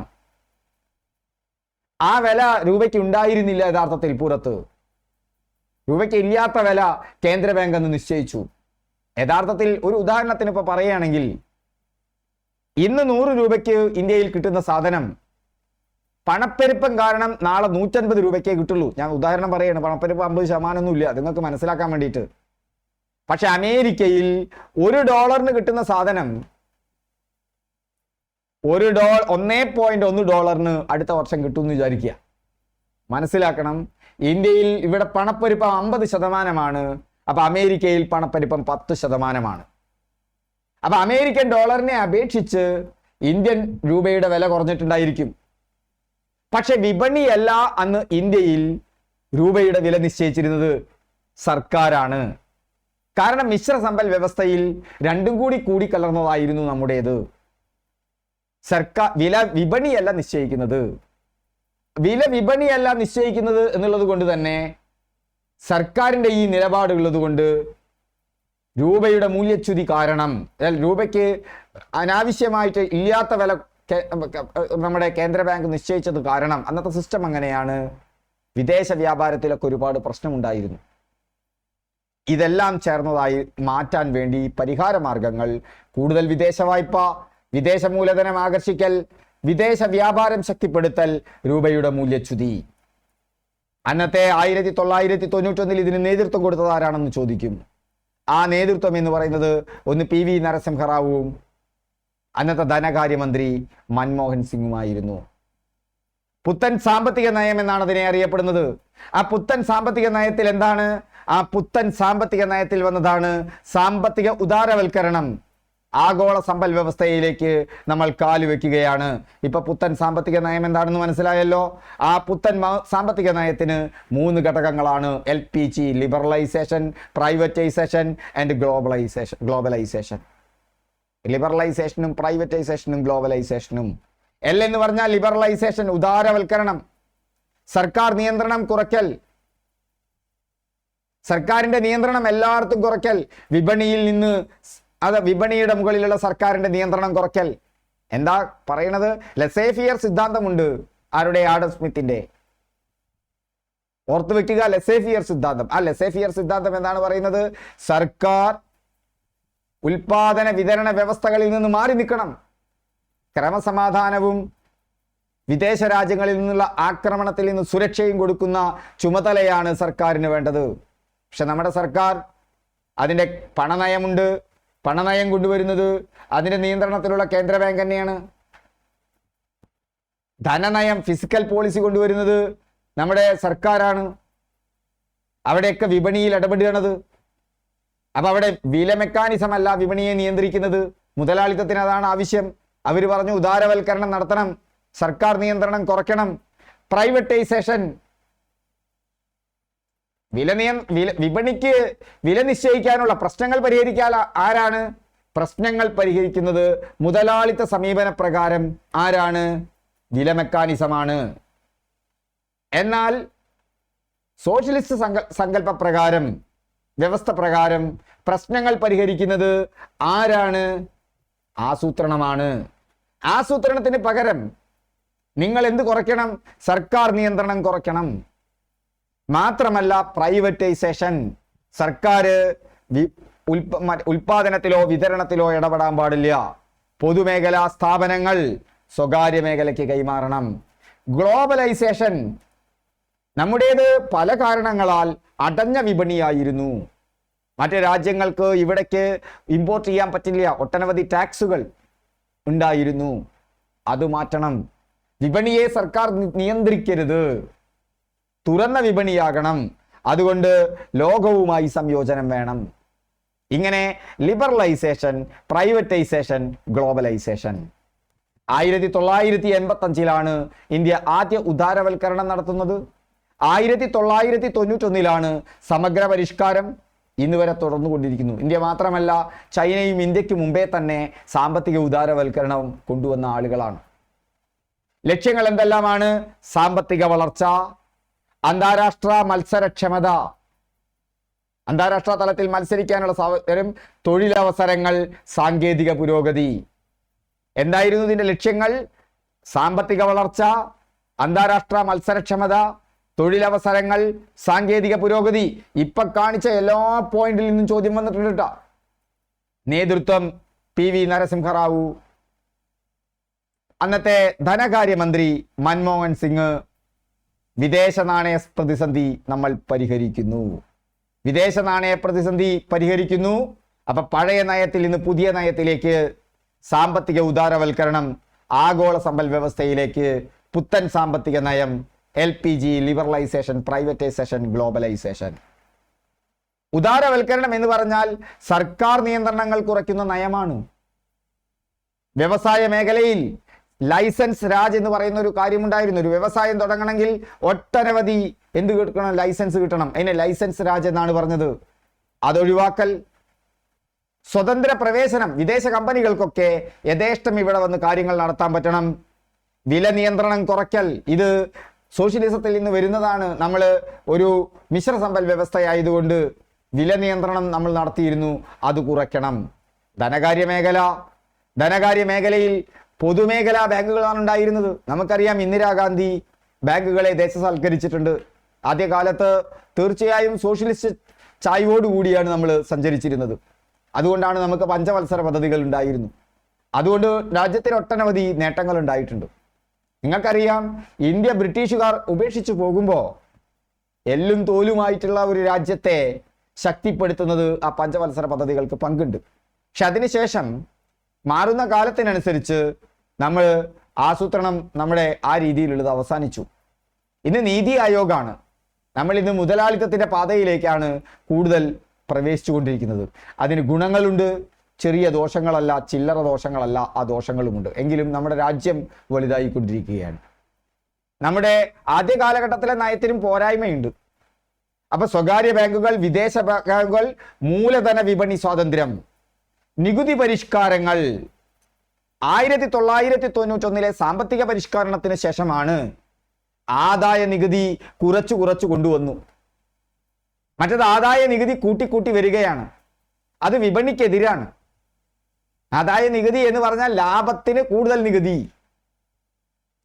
ആ വില രൂപയ്ക്ക് ഉണ്ടായിരുന്നില്ല യഥാർത്ഥത്തിൽ. പുറത്ത് രൂപയ്ക്ക് ഇല്ലാത്ത വില കേന്ദ്ര ബാങ്ക് അന്ന് നിശ്ചയിച്ചു. യഥാർത്ഥത്തിൽ ഒരു ഉദാഹരണത്തിന് ഇപ്പൊ പറയുകയാണെങ്കിൽ, ഇന്ന് 100 രൂപയ്ക്ക് ഇന്ത്യയിൽ കിട്ടുന്ന സാധനം പണപ്പെരുപ്പം കാരണം നാളെ 150 രൂപയ്ക്കേ കിട്ടുള്ളൂ. ഞാൻ ഉദാഹരണം പറയുകയാണ്. പണപ്പെരുപ്പം 50% ഇല്ല, നിങ്ങൾക്ക് മനസ്സിലാക്കാൻ വേണ്ടിയിട്ട്. പക്ഷെ അമേരിക്കയിൽ $1 കിട്ടുന്ന സാധനം 1.1 അടുത്ത വർഷം കിട്ടുമെന്ന് വിചാരിക്കുക. മനസ്സിലാക്കണം, ഇന്ത്യയിൽ ഇവിടെ പണപ്പെരുപ്പം 50%. അപ്പൊ അമേരിക്കയിൽ പണപ്പെരുപ്പം 10%. അപ്പൊ അമേരിക്കൻ ഡോളറിനെ അപേക്ഷിച്ച് ഇന്ത്യൻ രൂപയുടെ വില കുറഞ്ഞിട്ടുണ്ടായിരിക്കും. പക്ഷെ വിപണിയല്ല അന്ന് ഇന്ത്യയിൽ രൂപയുടെ വില നിശ്ചയിച്ചിരുന്നത് സർക്കാരാണ്. കാരണം മിശ്ര സമ്പൽ വ്യവസ്ഥയിൽ രണ്ടും കൂടി കലർന്നതായിരുന്നു നമ്മുടേത്. വിപണിയല്ല നിശ്ചയിക്കുന്നത് എന്നുള്ളത് കൊണ്ട് തന്നെ സർക്കാരിന്റെ ഈ നിലപാടുള്ളത് കൊണ്ട് രൂപയുടെ മൂല്യച്യുതി കാരണം, രൂപയ്ക്ക് അനാവശ്യമായിട്ട് ഇല്ലാത്ത വില നമ്മുടെ കേന്ദ്ര ബാങ്ക് നിശ്ചയിച്ചത് കാരണം, അന്നത്തെ സിസ്റ്റം അങ്ങനെയാണ്, വിദേശ വ്യാപാരത്തിലൊക്കെ ഒരുപാട് പ്രശ്നമുണ്ടായിരുന്നു. ഇതെല്ലാം ചേർന്നതായി മാറ്റാൻ വേണ്ടി പരിഹാര മാർഗങ്ങൾ കൂടുതൽ വിദേശ വായ്പ, വിദേശ മൂലധനം ആകർഷിക്കൽ, വിദേശ വ്യാപാരം ശക്തിപ്പെടുത്തൽ, രൂപയുടെ മൂല്യച്യുതി. അന്നത്തെ 1991 ഇതിന് നേതൃത്വം കൊടുത്തത് ആരാണെന്ന് ചോദിക്കും. ആ നേതൃത്വം എന്ന് പറയുന്നത് ഒന്ന് PV നരസിംഹറാവുവും അന്നത്തെ ധനകാര്യമന്ത്രി മൻമോഹൻ സിംഗുമായിരുന്നു. പുത്തൻ സാമ്പത്തിക നയം എന്നാണ് അതിനെ അറിയപ്പെടുന്നത്. ആ പുത്തൻ സാമ്പത്തിക നയത്തിൽ എന്താണ്? ആ പുത്തൻ സാമ്പത്തിക നയത്തിൽ വന്നതാണ് സാമ്പത്തിക ഉദാരവൽക്കരണം. ആഗോള സമ്പൽ വ്യവസ്ഥയിലേക്ക് നമ്മൾ കാലുവെക്കുകയാണ്. ഇപ്പൊ പുത്തൻ സാമ്പത്തിക നയം എന്താണെന്ന് മനസ്സിലായല്ലോ. ആ പുത്തൻ സാമ്പത്തിക നയത്തിന് 3 ഘടകങ്ങളാണ്: LPG, liberalization, privatization and globalization. ലിബറലൈസേഷനും പ്രൈവറ്റൈസേഷനും ഗ്ലോബലൈസേഷനും. L എന്ന് പറഞ്ഞാൽ ലിബറലൈസേഷൻ, ഉദാരവൽക്കരണം, സർക്കാർ നിയന്ത്രണം കുറയ്ക്കൽ, സർക്കാരിന്റെ നിയന്ത്രണം എല്ലായിടത്തും കുറയ്ക്കൽ, വിപണിയിൽ നിന്ന് വിപണിയുടെ മുകളിലുള്ള സർക്കാരിന്റെ നിയന്ത്രണം കുറയ്ക്കൽ. എന്താ പറയണത്? ലെസേഫിയർ സിദ്ധാന്തമുണ്ട്. ആരുടെ? ആഡം സ്മിത്തിന്റെ. ഓർത്തു വെക്കുക, ലെസേഫിയർ സിദ്ധാന്തം. ആ ലെസേഫിയർ സിദ്ധാന്തം എന്താണ് പറയുന്നത്? സർക്കാർ ഉൽപാദന വിതരണ വ്യവസ്ഥകളിൽ നിന്ന് മാറി നിൽക്കണം. ക്രമസമാധാനവും വിദേശ രാജ്യങ്ങളിൽ നിന്നുള്ള ആക്രമണത്തിൽ നിന്ന് സുരക്ഷയും കൊടുക്കുന്ന ചുമതലയാണ് സർക്കാരിന് വേണ്ടത്. പക്ഷെ നമ്മുടെ സർക്കാർ അതിൻ്റെ പണനയമുണ്ട്. പണനയം കൊണ്ടുവരുന്നത് അതിൻ്റെ നിയന്ത്രണത്തിലുള്ള കേന്ദ്ര ബാങ്ക് തന്നെയാണ്. ധനനയം, ഫിസിക്കൽ പോളിസി കൊണ്ടുവരുന്നത് നമ്മുടെ സർക്കാരാണ്. അവിടെയൊക്കെ വിപണിയിൽ ഇടപെടുകയാണത്. അപ്പൊ അവിടെ വില മെക്കാനിസം അല്ല വിപണിയെ നിയന്ത്രിക്കുന്നത്. മുതലാളിത്തത്തിന് അതാണ് ആവശ്യം. അവർ പറഞ്ഞു ഉദാരവൽക്കരണം നടത്തണം, സർക്കാർ നിയന്ത്രണം കുറയ്ക്കണം, പ്രൈവറ്റൈസേഷൻ. വിപണിക്ക് വില നിശ്ചയിക്കാനുള്ള പ്രശ്നങ്ങൾ പരിഹരിക്കാൻ ആരാണ്? പ്രശ്നങ്ങൾ പരിഹരിക്കുന്നത് മുതലാളിത്ത സമീപന പ്രകാരം ആരാണ്? വില മെക്കാനിസമാണ്. എന്നാൽ സോഷ്യലിസ്റ്റ് സങ്കല്പ പ്രകാരം, വ്യവസ്ഥ പ്രകാരം പ്രശ്നങ്ങൾ പരിഹരിക്കുന്നത് ആരാണ്? ആസൂത്രണമാണ്. ആസൂത്രണത്തിന് പകരം നിങ്ങൾ എന്ത് കുറയ്ക്കണം? സർക്കാർ നിയന്ത്രണം കുറയ്ക്കണം. മാത്രമല്ല പ്രൈവറ്റൈസേഷൻ. സർക്കാർ ഉൽപാദനത്തിലോ വിതരണത്തിലോ ഇടപെടാൻ പാടില്ല. പൊതുമേഖലാ സ്ഥാപനങ്ങൾ സ്വകാര്യ മേഖലയ്ക്ക് കൈമാറണം. ഗ്ലോബലൈസേഷൻ. നമ്മുടേത് പല കാരണങ്ങളാൽ അടഞ്ഞ വിപണിയായിരുന്നു. മറ്റ് രാജ്യങ്ങൾക്ക് ഇവിടേക്ക് ഇമ്പോർട്ട് ചെയ്യാൻ പറ്റില്ല. ഒട്ടനവധി ടാക്സുകൾ ഉണ്ടായിരുന്നു. അത് മാറ്റണം. വിപണിയെ സർക്കാർ നിയന്ത്രിക്കരുത്. തുറന്ന വിപണിയാകണം. അതുകൊണ്ട് ലോകവുമായി സംയോജനം വേണം. ഇങ്ങനെ ലിബറലൈസേഷൻ, പ്രൈവറ്റൈസേഷൻ, ഗ്ലോബലൈസേഷൻ. 1985 ഇന്ത്യ ആദ്യ ഉദാരവൽക്കരണം നടത്തുന്നത്. 1991 സമഗ്ര പരിഷ്കാരം. ഇന്ന് വരെ തുടർന്നുകൊണ്ടിരിക്കുന്നു. ഇന്ത്യ മാത്രമല്ല, ചൈനയും ഇന്ത്യക്ക് മുമ്പേ തന്നെ സാമ്പത്തിക ഉദാരവൽക്കരണം കൊണ്ടുവന്ന ആളുകളാണ്. ലക്ഷ്യങ്ങൾ എന്തെല്ലാമാണ്? സാമ്പത്തിക വളർച്ച, അന്താരാഷ്ട്ര മത്സരക്ഷമത, അന്താരാഷ്ട്ര തലത്തിൽ മത്സരിക്കാനുള്ള സാഹചര്യം, തൊഴിലവസരങ്ങൾ, സാങ്കേതിക പുരോഗതി. എന്തായിരുന്നു ഇതിന്റെ ലക്ഷ്യങ്ങൾ? സാമ്പത്തിക വളർച്ച, അന്താരാഷ്ട്ര മത്സരക്ഷമത, തൊഴിലവസരങ്ങൾ, സാങ്കേതിക പുരോഗതി. ഇപ്പൊ കാണിച്ച എല്ലാ പോയിന്റിൽ നിന്നും ചോദ്യം വന്നിട്ടുണ്ട് കേട്ടോ. നേതൃത്വം PV നരസിംഹറാവു, അന്നത്തെ ധനകാര്യമന്ത്രി മൻമോഹൻ സിംഗ്. വിദേശ നാണയ പ്രതിസന്ധി നമ്മൾ പരിഹരിക്കുന്നു. വിദേശ നാണയ പ്രതിസന്ധി പരിഹരിക്കുന്നു. അപ്പൊ പഴയ നയത്തിൽ നിന്ന് പുതിയ നയത്തിലേക്ക്, സാമ്പത്തിക ഉദാരവൽക്കരണം, ആഗോള സമ്പൽ വ്യവസ്ഥയിലേക്ക് പുത്തൻ സാമ്പത്തിക നയം, LPG, ലിബറലൈസേഷൻ, പ്രൈവറ്റൈസേഷൻ, ഗ്ലോബലൈസേഷൻ. ഉദാരവൽക്കരണം എന്ന് പറഞ്ഞാൽ സർക്കാർ നിയന്ത്രണങ്ങൾ കുറയ്ക്കുന്ന നയമാണ്. വ്യവസായ മേഖലയിൽ ലൈസൻസ് രാജ് എന്ന് പറയുന്ന ഒരു കാര്യമുണ്ടായിരുന്നു. ഒരു വ്യവസായം തുടങ്ങണമെങ്കിൽ ഒട്ടനവധി എന്ത് കിട്ടണം? ലൈസൻസ് കിട്ടണം. അതിനെ ലൈസൻസ് രാജ് എന്നാണ് പറഞ്ഞത്. അതൊഴിവാക്കൽ. സ്വതന്ത്ര പ്രവേശനം. വിദേശ കമ്പനികൾക്കൊക്കെ യഥേഷ്ടം ഇവിടെ വന്ന് കാര്യങ്ങൾ നടത്താൻ പറ്റണം. വില നിയന്ത്രണം കുറയ്ക്കൽ. ഇത് സോഷ്യലിസത്തിൽ നിന്ന് വരുന്നതാണ്. നമ്മൾ ഒരു മിശ്ര സമ്പൽ വ്യവസ്ഥയായതുകൊണ്ട് വില നിയന്ത്രണം നമ്മൾ നടത്തിയിരുന്നു. അത് കുറയ്ക്കണം. ധനകാര്യ മേഖലയിൽ പൊതുമേഖലാ ബാങ്കുകളാണ് ഉണ്ടായിരുന്നത്. നമുക്കറിയാം, ഇന്ദിരാഗാന്ധി ബാങ്കുകളെ ദേശസാൽക്കരിച്ചിട്ടുണ്ട്. ആദ്യകാലത്ത് തീർച്ചയായും സോഷ്യലിസ്റ്റ് ചായ്വോടുകൂടിയാണ് നമ്മൾ സഞ്ചരിച്ചിരുന്നത്. അതുകൊണ്ടാണ് നമുക്ക് പഞ്ചവത്സര പദ്ധതികൾ ഉണ്ടായിരുന്നു. അതുകൊണ്ട് രാജ്യത്തിന് ഒട്ടനവധി നേട്ടങ്ങൾ ഉണ്ടായിട്ടുണ്ട്. നിങ്ങൾക്കറിയാം, ഇന്ത്യ ബ്രിട്ടീഷുകാർ ഉപേക്ഷിച്ചു പോകുമ്പോൾ എല്ലും തോലുമായിട്ടുള്ള ഒരു രാജ്യത്തെ ശക്തിപ്പെടുത്തുന്നത് ആ പഞ്ചവത്സര പദ്ധതികൾക്ക് പങ്കുണ്ട്. പക്ഷെ അതിനുശേഷം മാറുന്ന കാലത്തിനനുസരിച്ച് നമ്മൾ ആസൂത്രണം നമ്മുടെ ആ രീതിയിലുള്ളത് അവസാനിച്ചു. ഇന്ന് നീതി ആയോഗാണ്. നമ്മൾ ഇന്ന് മുതലാളിത്തത്തിന്റെ പാതയിലേക്കാണ് കൂടുതൽ പ്രവേശിച്ചുകൊണ്ടിരിക്കുന്നത്. അതിന് ഗുണങ്ങളുണ്ട്, ചെറിയ ദോഷങ്ങളല്ല, ചില്ലറ ദോഷങ്ങളല്ല, ആ ദോഷങ്ങളുമുണ്ട്. എങ്കിലും നമ്മുടെ രാജ്യം വലുതായിക്കൊണ്ടിരിക്കുകയാണ്. നമ്മുടെ ആദ്യ കാലഘട്ടത്തിലെ നയത്തിനും പോരായ്മയുണ്ട്. അപ്പൊ സ്വകാര്യ ബാങ്കുകൾ, വിദേശ ബാങ്കുകൾ, മൂലധന വിപണി സ്വാതന്ത്ര്യം, നികുതി പരിഷ്കാരങ്ങൾ. 1991 സാമ്പത്തിക പരിഷ്കരണത്തിന് ശേഷമാണ് ആദായ നികുതി കുറച്ചു കൊണ്ടുവന്നു. മറ്റത് ആദായ നികുതി കൂട്ടിക്കൂട്ടി വരികയാണ്. അത് വിപണിക്കെതിരാണ്. ആദായ നികുതി എന്ന് പറഞ്ഞാൽ ലാഭത്തിന് കൂടുതൽ നികുതി.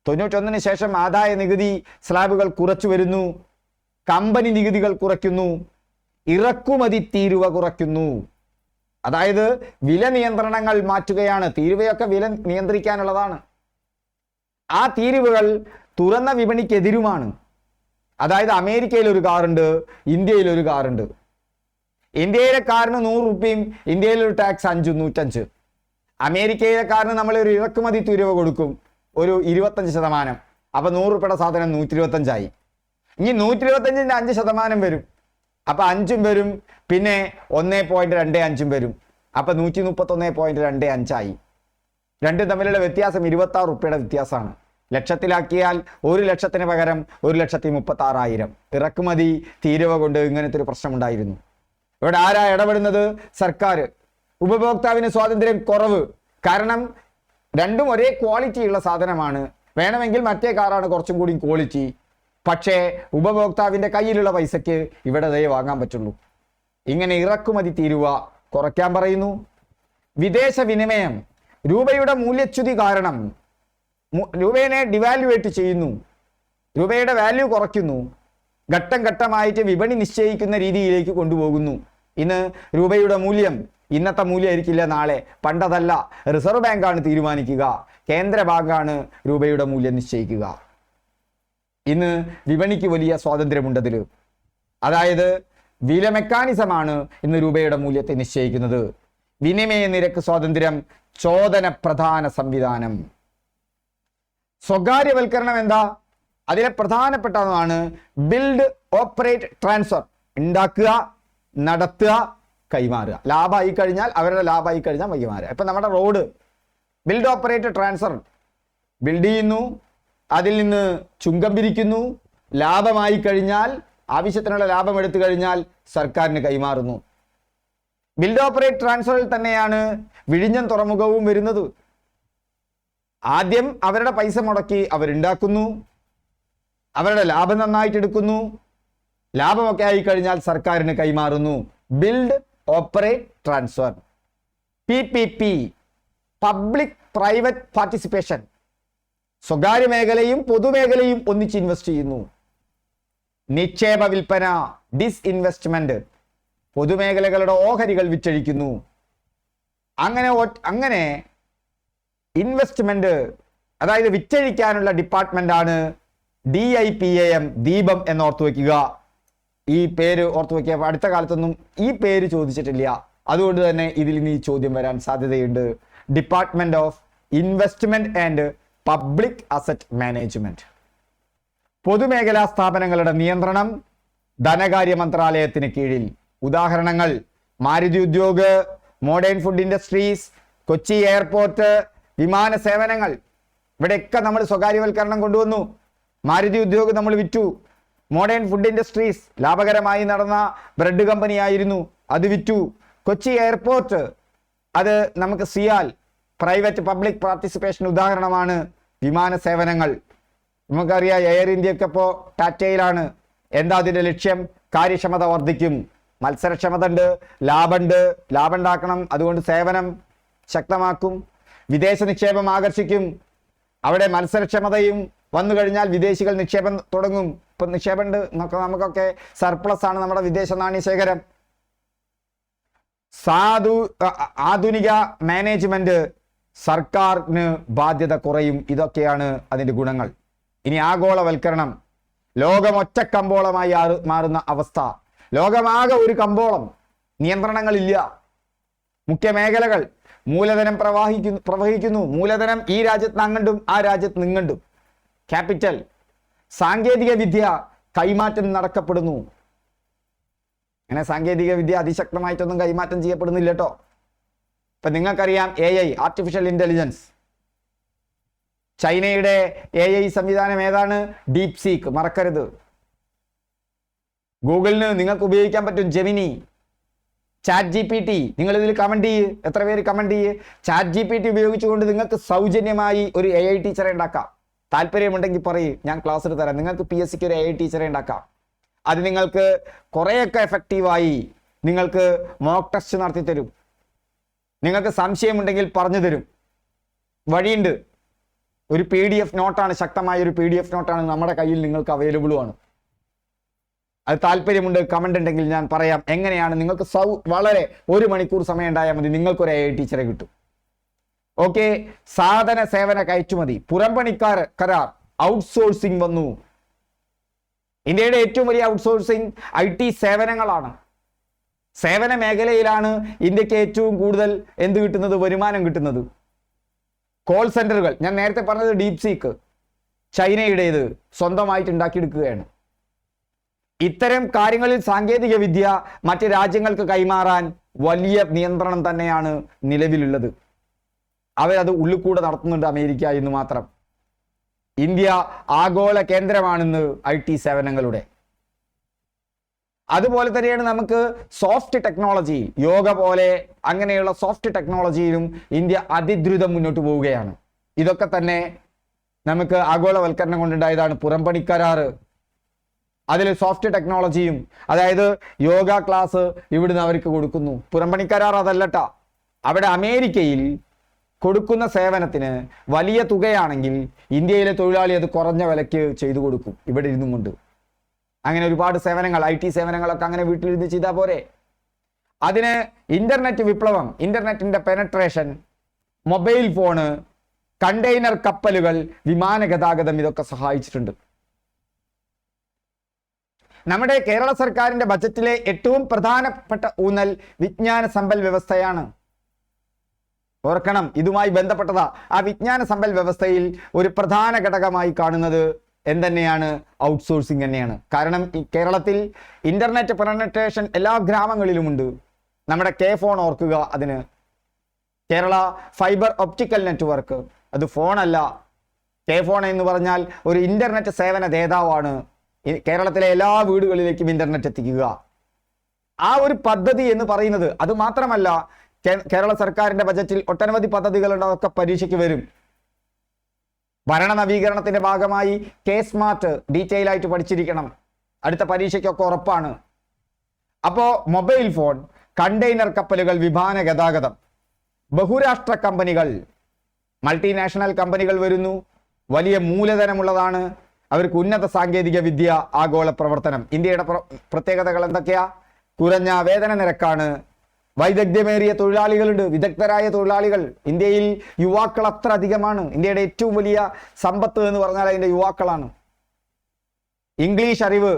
91 ശേഷം ആദായ നികുതി സ്ലാബുകൾ കുറച്ചു വരുന്നു, കമ്പനി നികുതികൾ കുറയ്ക്കുന്നു, ഇറക്കുമതി തീരുവ കുറയ്ക്കുന്നു. അതായത് വില നിയന്ത്രണങ്ങൾ മാറ്റുകയാണ്. തീരുവയൊക്കെ വില നിയന്ത്രിക്കാനുള്ളതാണ്. ആ തീരുവകൾ തുറന്ന വിപണിക്കെതിരുമാണ്. അതായത് അമേരിക്കയിൽ ഒരു കാറുണ്ട്, ഇന്ത്യയിൽ ഒരു കാറുണ്ട്. ഇന്ത്യയിലെ കാറിന് 100 രൂപയും ഇന്ത്യയിലൊരു ടാക്സ് 105. അമേരിക്കയിലെ കാറിന് നമ്മൾ ഒരു ഇറക്കുമതി തീരുവ കൊടുക്കും, ഒരു 25%. അപ്പൊ 100 രൂപയുടെ സാധനം 125 ഇനി 125ന്റെ 5% വരും. അപ്പൊ 5 വരും, പിന്നെ 1.25 വരും. അപ്പൊ 131.25 രണ്ടും തമ്മിലുള്ള വ്യത്യാസം 26 രൂപയുടെ വ്യത്യാസമാണ്. ലക്ഷത്തിലാക്കിയാൽ 1 ലക്ഷത്തിന് പകരം 1,36,000. ഇറക്കുമതി തീരുവ കൊണ്ട് ഇങ്ങനത്തെ ഒരു പ്രശ്നമുണ്ടായിരുന്നു. ഇവിടെ ആരാ ഇടപെടുന്നത്? സർക്കാർ. ഉപഭോക്താവിന് സ്വാതന്ത്ര്യം കുറവ്. കാരണം രണ്ടും ഒരേ ക്വാളിറ്റി ഉള്ള സാധനമാണ്. വേണമെങ്കിൽ മറ്റേ കാറാണ് കുറച്ചും കൂടി ക്വാളിറ്റി. പക്ഷേ ഉപഭോക്താവിൻ്റെ കയ്യിലുള്ള പൈസയ്ക്ക് ഇവിടെ ദേ വാങ്ങാൻ പറ്റുള്ളൂ. ഇങ്ങനെ ഇറക്കുമതി തീരുവ കുറയ്ക്കാൻ പറയുന്നു. വിദേശ വിനിമയം, രൂപയുടെ മൂല്യച്യുതി കാരണം രൂപയെ ഡിവാലുവേറ്റ് ചെയ്യുന്നു, രൂപയുടെ വാല്യൂ കുറയ്ക്കുന്നു. ഘട്ടം ഘട്ടമായിട്ട് വിപണി നിശ്ചയിക്കുന്ന രീതിയിലേക്ക് കൊണ്ടുപോകുന്നു. ഇന്ന് രൂപയുടെ മൂല്യം ഇന്നത്തെ മൂല്യമായിരിക്കില്ല നാളെ. പണ്ടതല്ല, റിസർവ് ബാങ്കാണ് തീരുമാനിക്കുക, കേന്ദ്ര ബാങ്കാണ് രൂപയുടെ മൂല്യം നിശ്ചയിക്കുക. ഇന്ന് വിപണിക്ക് വലിയ സ്വാതന്ത്ര്യമുണ്ടതിൽ. അതായത് വില മെക്കാനിസമാണ് ഇന്ന് രൂപയുടെ മൂല്യത്തെ നിശ്ചയിക്കുന്നത്. വിനിമയ നിരക്ക് സ്വാതന്ത്ര്യം ചോദന പ്രധാന സംവിധാനം. സ്വകാര്യവൽക്കരണം എന്താ? അതിലെ പ്രധാനപ്പെട്ടതാണ് ബിൽഡ്, ഓപ്പറേറ്റ്, ട്രാൻസ്ഫർ. ഉണ്ടാക്കുക, നടത്തുക, കൈമാറുക. ലാഭമായി കഴിഞ്ഞാൽ അവരുടെ ലാഭമായി കഴിഞ്ഞാൽ കൈമാറുക. ഇപ്പം നമ്മുടെ road build, operate, transfer. Build ചെയ്യുന്നു, അതിൽ നിന്ന് ചുങ്കം പിരിക്കുന്നു, ലാഭമായി കഴിഞ്ഞാൽ ആവശ്യത്തിനുള്ള ലാഭം എടുത്തു കഴിഞ്ഞാൽ സർക്കാരിന് കൈമാറുന്നു. ബിൽഡ്, ഓപ്പറേറ്റ്, ട്രാൻസ്ഫറിൽ തന്നെയാണ് വിഴിഞ്ഞം തുറമുഖവും വരുന്നത്. ആദ്യം അവരുടെ പൈസ മുടക്കി അവരുണ്ടാക്കുന്നു, അവരുടെ ലാഭം നന്നായിട്ട് എടുക്കുന്നു, ലാഭമൊക്കെ ആയി കഴിഞ്ഞാൽ സർക്കാരിന് കൈമാറുന്നു. Build, operate, transfer. PPP, public private participation. സ്വകാര്യ മേഖലയും പൊതുമേഖലയും ഒന്നിച്ച് ഇൻവെസ്റ്റ് ചെയ്യുന്നു. നിക്ഷേപ വിൽപ്പന, ഡിസ്ഇൻവെസ്റ്റ്മെന്റ്. പൊതുമേഖലകളുടെ ഓഹരികൾ വിറ്റഴിക്കുന്നു. അങ്ങനെ ഇൻവെസ്റ്റ്മെന്റ്, അതായത് വിറ്റഴിക്കാനുള്ള ഡിപ്പാർട്ട്മെന്റ് ആണ് DIPAM, ദീപം എന്ന് ഓർത്തു വയ്ക്കുക. ഈ പേര് ഓർത്തു വയ്ക്കുക. അടുത്ത കാലത്തൊന്നും ഈ പേര് ചോദിച്ചിട്ടില്ല. അതുകൊണ്ട് തന്നെ ഇതിൽ നിന്ന് ഈ ചോദ്യം വരാൻ സാധ്യതയുണ്ട്. Department of investment and public asset management. പൊതുമേഖലാ സ്ഥാപനങ്ങളുടെ നിയന്ത്രണം ധനകാര്യ മന്ത്രാലയത്തിന് കീഴിൽ. ഉദാഹരണങ്ങൾ: Maruti Udyog, modern food industries, Kochi airport, വിമാന സേവനങ്ങൾ. ഇവിടെയൊക്കെ നമ്മൾ സ്വകാര്യവൽക്കരണം കൊണ്ടുവന്നു. മാരുതി ഉദ്യോഗ് നമ്മൾ വിറ്റു. മോഡേൺ ഫുഡ് ഇൻഡസ്ട്രീസ് ലാഭകരമായി നടന്ന ബ്രെഡ് കമ്പനി ആയിരുന്നു, അത് വിറ്റു. കൊച്ചി എയർപോർട്ട്, അത് നമുക്ക് സിയാൽ, പ്രൈവറ്റ് പബ്ലിക് പാർട്ടിസിപ്പേഷൻ ഉദാഹരണമാണ്. വിമാന സേവനങ്ങൾ നമുക്കറിയാം, എയർ ഇന്ത്യയൊക്കെ ഇപ്പോൾ ടാറ്റയിലാണ്. എന്താ അതിൻ്റെ ലക്ഷ്യം? കാര്യക്ഷമത വർദ്ധിക്കും, മത്സരക്ഷമത ഉണ്ട്, ലാഭമുണ്ട്, ലാഭം ഉണ്ടാക്കണം, അതുകൊണ്ട് സേവനം ശക്തമാക്കും. വിദേശ നിക്ഷേപം ആകർഷിക്കും. അവിടെ മത്സരക്ഷമതയും വന്നു കഴിഞ്ഞാൽ വിദേശികൾ നിക്ഷേപം തുടങ്ങും. ഇപ്പം നിക്ഷേപമുണ്ട്, നമുക്കൊക്കെ സർപ്ലസ് ആണ് നമ്മുടെ വിദേശ നാണ്യശേഖരം. ആധുനിക മാനേജ്മെന്റ്, സർക്കാരിന് ബാധ്യത കുറയും. ഇതൊക്കെയാണ് അതിൻ്റെ ഗുണങ്ങൾ. ഇനി ആഗോളവൽക്കരണം, ലോകം ഒറ്റ കമ്പോളമായി മാറുന്ന അവസ്ഥ. ലോകമാകെ ഒരു കമ്പോളം, നിയന്ത്രണങ്ങളില്ല. മുഖ്യ മേഖലകൾ, മൂലധനം പ്രവഹിക്കുന്നു. മൂലധനം ഈ രാജ്യത്ത് അങ്ങണ്ടും ആ രാജ്യത്ത് നിങ്ങണ്ടും. ക്യാപിറ്റൽ, സാങ്കേതിക വിദ്യ കൈമാറ്റം നടക്കപ്പെടുന്നു. അങ്ങനെ സാങ്കേതിക വിദ്യ അതിശക്തമായിട്ടൊന്നും കൈമാറ്റം ചെയ്യപ്പെടുന്നില്ല കേട്ടോ. ഇപ്പം നിങ്ങൾക്കറിയാം AI, ആർട്ടിഫിഷ്യൽ ഇൻ്റലിജൻസ്. ചൈനയുടെ AI സംവിധാനം ഏതാണ്? DeepSeek, മറക്കരുത്. ഗൂഗിളിന് നിങ്ങൾക്ക് ഉപയോഗിക്കാൻ പറ്റും ജെമിനി, ChatGPT. നിങ്ങൾ ഇതിൽ കമന്റ് ചെയ്യ്. എത്ര പേര് കമന്റ് ചെയ്യ്? ChatGPT ഉപയോഗിച്ചുകൊണ്ട് നിങ്ങൾക്ക് സൗജന്യമായി ഒരു AI ടീച്ചറെ ഉണ്ടാക്കാം. താല്പര്യമുണ്ടെങ്കിൽ പറയും, ഞാൻ ക്ലാസ് എടുത്ത് തരാം. നിങ്ങൾക്ക് PSCക്ക് ഒരു AI ടീച്ചറെ ഉണ്ടാക്കാം. അത് നിങ്ങൾക്ക് കുറേയൊക്കെ എഫക്റ്റീവായി നിങ്ങൾക്ക് മോക്ക് ടെസ്റ്റ് നടത്തി തരും. നിങ്ങൾക്ക് സംശയമുണ്ടെങ്കിൽ പറഞ്ഞു തരും. വഴിയുണ്ട്. ഒരു PDF നോട്ടാണ്, ശക്തമായ ഒരു PDF നോട്ടാണ് നമ്മുടെ കയ്യിൽ നിങ്ങൾക്ക് അവൈലബിളുമാണ്. അത് താല്പര്യമുണ്ട്, കമന്റ് ഉണ്ടെങ്കിൽ ഞാൻ പറയാം എങ്ങനെയാണ്. നിങ്ങൾക്ക് വളരെ 1 മണിക്കൂർ സമയം ഉണ്ടായാൽ മതി, നിങ്ങൾക്കൊരു AI ടീച്ചറെ കിട്ടും. ഓക്കെ. സാധന സേവന കയറ്റുമതി, പുറംപണിക്കാർ കരാർ, ഔട്ട്സോഴ്സിംഗ് വന്നു. ഇന്ത്യയുടെ ഏറ്റവും വലിയ ഔട്ട്സോഴ്സിംഗ് IT സേവനങ്ങളാണ്. സേവന മേഖലയിലാണ് ഇന്ത്യക്ക് ഏറ്റവും കൂടുതൽ എന്ത് കിട്ടുന്നത്, വരുമാനം കിട്ടുന്നത്. കോൾ സെന്ററുകൾ, ഞാൻ നേരത്തെ പറഞ്ഞത് DeepSeek ചൈനയുടേത് സ്വന്തമായിട്ട് ഉണ്ടാക്കിയെടുക്കുകയാണ്. ഇത്തരം കാര്യങ്ങളിൽ സാങ്കേതിക വിദ്യ മറ്റ് രാജ്യങ്ങൾക്ക് കൈമാറാൻ വലിയ നിയന്ത്രണം തന്നെയാണ് നിലവിലുള്ളത്. അവരത് ഉള്ളിക്കൂടെ നടത്തുന്നുണ്ട്, അമേരിക്ക എന്ന് മാത്രം. ഇന്ത്യ ആഗോള കേന്ദ്രമാണെന്ന് IT സേവനങ്ങളുടെ. അതുപോലെ തന്നെയാണ് നമുക്ക് സോഫ്റ്റ് ടെക്നോളജി, യോഗ പോലെ അങ്ങനെയുള്ള സോഫ്റ്റ് ടെക്നോളജിയിലും ഇന്ത്യ അതിദ്രുതം മുന്നോട്ട് പോവുകയാണ്. ഇതൊക്കെ തന്നെ നമുക്ക് ആഗോളവൽക്കരണം കൊണ്ടുണ്ടായതാണ്. പുറംപണി കരാറ്, അതിൽ സോഫ്റ്റ് ടെക്നോളജിയും, അതായത് യോഗ ക്ലാസ് ഇവിടുന്ന് അവർക്ക് കൊടുക്കുന്നു. പുറംപണി കരാർ അതല്ലട്ടാ. അവിടെ അമേരിക്കയിൽ കൊടുക്കുന്ന സേവനത്തിന് വലിയ തുകയാണെങ്കിൽ ഇന്ത്യയിലെ തൊഴിലാളി അത് കുറഞ്ഞ വിലയ്ക്ക് ചെയ്തു കൊടുക്കും ഇവിടെ ഇരുന്നും കൊണ്ട്. അങ്ങനെ ഒരുപാട് സേവനങ്ങൾ, IT സേവനങ്ങളൊക്കെ അങ്ങനെ വീട്ടിലിരുന്ന് ചെയ്താൽ പോരെ. അതിന് ഇന്റർനെറ്റ് വിപ്ലവം, ഇന്റർനെറ്റിന്റെ പെനട്രേഷൻ, മൊബൈൽ ഫോണ്, കണ്ടെയ്നർ കപ്പലുകൾ, വിമാന ഗതാഗതം, ഇതൊക്കെ സഹായിച്ചിട്ടുണ്ട്. നമ്മുടെ കേരള സർക്കാരിന്റെ ബജറ്റിലെ ഏറ്റവും പ്രധാനപ്പെട്ട ഊന്നൽ വിജ്ഞാന സമ്പൽ വ്യവസ്ഥയാണ്. ഓർക്കണം, ഇതുമായി ബന്ധപ്പെട്ടതാ. ആ വിജ്ഞാന സമ്പൽ വ്യവസ്ഥയിൽ ഒരു പ്രധാന ഘടകമായി കാണുന്നത് എന്തെന്നെയാണ്, ഔട്ട്സോഴ്സിംഗ് തന്നെയാണ്. കാരണം ഈ കേരളത്തിൽ ഇന്റർനെറ്റ് പെനട്രേഷൻ എല്ലാ ഗ്രാമങ്ങളിലുമുണ്ട്. നമ്മുടെ K-ഫോൺ ഓർക്കുക, അതിന് കേരള ഫൈബർ ഒപ്റ്റിക്കൽ നെറ്റ്വർക്ക്, അത് ഫോണല്ല. K-ഫോൺ എന്ന് പറഞ്ഞാൽ ഒരു ഇന്റർനെറ്റ് സേവന ദാതാവാണ്. കേരളത്തിലെ എല്ലാ വീടുകളിലേക്കും ഇന്റർനെറ്റ് എത്തിക്കുക. ആ ഒരു പദ്ധതി എന്ന് പറയുന്നത്, അത് മാത്രമല്ല, കേരള സർക്കാരിന്റെ ബജറ്റിൽ ഒട്ടനവധി പദ്ധതികളുണ്ട്, അതൊക്കെ പരീക്ഷയ്ക്ക് വരും. ഭരണ നവീകരണത്തിന്റെ ഭാഗമായി K-സ്മാർട്ട് ഡീറ്റെയിൽ ആയിട്ട് പഠിച്ചിരിക്കണം, അടുത്ത പരീക്ഷയ്ക്കൊക്കെ ഉറപ്പാണ്. അപ്പോ മൊബൈൽ ഫോൺ, കണ്ടെയ്നർ കപ്പലുകൾ, വിമാന ഗതാഗതം, ബഹുരാഷ്ട്ര കമ്പനികൾ, മൾട്ടിനാഷണൽ കമ്പനികൾ വരുന്നു. വലിയ മൂലധനമുള്ളതാണ്, അവർക്ക് ഉന്നത സാങ്കേതിക വിദ്യ, ആഗോള പ്രവർത്തനം. ഇന്ത്യയുടെ പ്രത്യേകതകൾ എന്തൊക്കെയാ? കുറഞ്ഞ വേതന നിരക്കാണ്, വൈദഗ്ധ്യമേറിയ തൊഴിലാളികളുണ്ട്, വിദഗ്ധരായ തൊഴിലാളികൾ. ഇന്ത്യയിൽ യുവാക്കൾ അത്ര അധികമാണ്. ഇന്ത്യയുടെ ഏറ്റവും വലിയ സമ്പത്ത് എന്ന് പറഞ്ഞാൽ അതിൻ്റെ യുവാക്കളാണ്. ഇംഗ്ലീഷ് അറിവ്,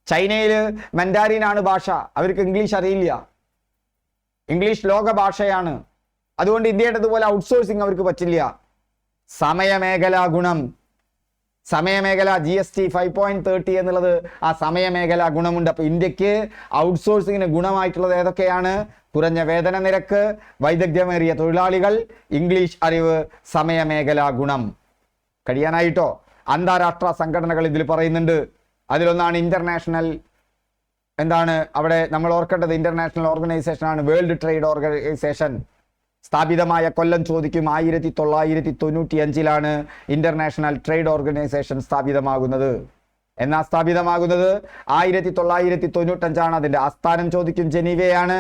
ചൈനയിൽ മൻഡാരിനാണ് ഭാഷ, അവർക്ക് ഇംഗ്ലീഷ് അറിയില്ല. ഇംഗ്ലീഷ് ലോക ഭാഷയാണ്. അതുകൊണ്ട് ഇന്ത്യയുടേതുപോലെ ഔട്ട്സോഴ്സിങ് അവർക്ക് പറ്റില്ല. സമയമേഖല ഗുണം, സമയമേഖല GST 5.30 എന്നുള്ളത് ആ സമയമേഖല ഗുണമുണ്ട്. അപ്പൊ ഇന്ത്യക്ക് ഔട്ട്സോഴ്സിങ്ങിന് ഗുണമായിട്ടുള്ളത് ഏതൊക്കെയാണ്? കുറഞ്ഞ വേതന നിരക്ക്, വൈദഗ്ധ്യമേറിയ തൊഴിലാളികൾ, ഇംഗ്ലീഷ് അറിവ്, സമയമേഖല ഗുണം. കഴിയാനായിട്ടോ? അന്താരാഷ്ട്ര സംഘടനകൾ ഇതിൽ പറയുന്നുണ്ട്. അതിലൊന്നാണ് ഇന്റർനാഷണൽ, എന്താണ് അവിടെ നമ്മൾ ഓർക്കേണ്ടത്, ഇന്റർനാഷണൽ ഓർഗനൈസേഷൻ ആണ് വേൾഡ് ട്രേഡ് ഓർഗനൈസേഷൻ. സ്ഥാപിതമായ കൊല്ലം ചോദിക്കും 1995 ഇന്റർനാഷണൽ ട്രേഡ് ഓർഗനൈസേഷൻ സ്ഥാപിതമാകുന്നത്. എന്നാ സ്ഥാപിതമാകുന്നത് 1995. അതിന്റെ ആസ്ഥാനം ചോദിക്കും ജനീവയാണ്.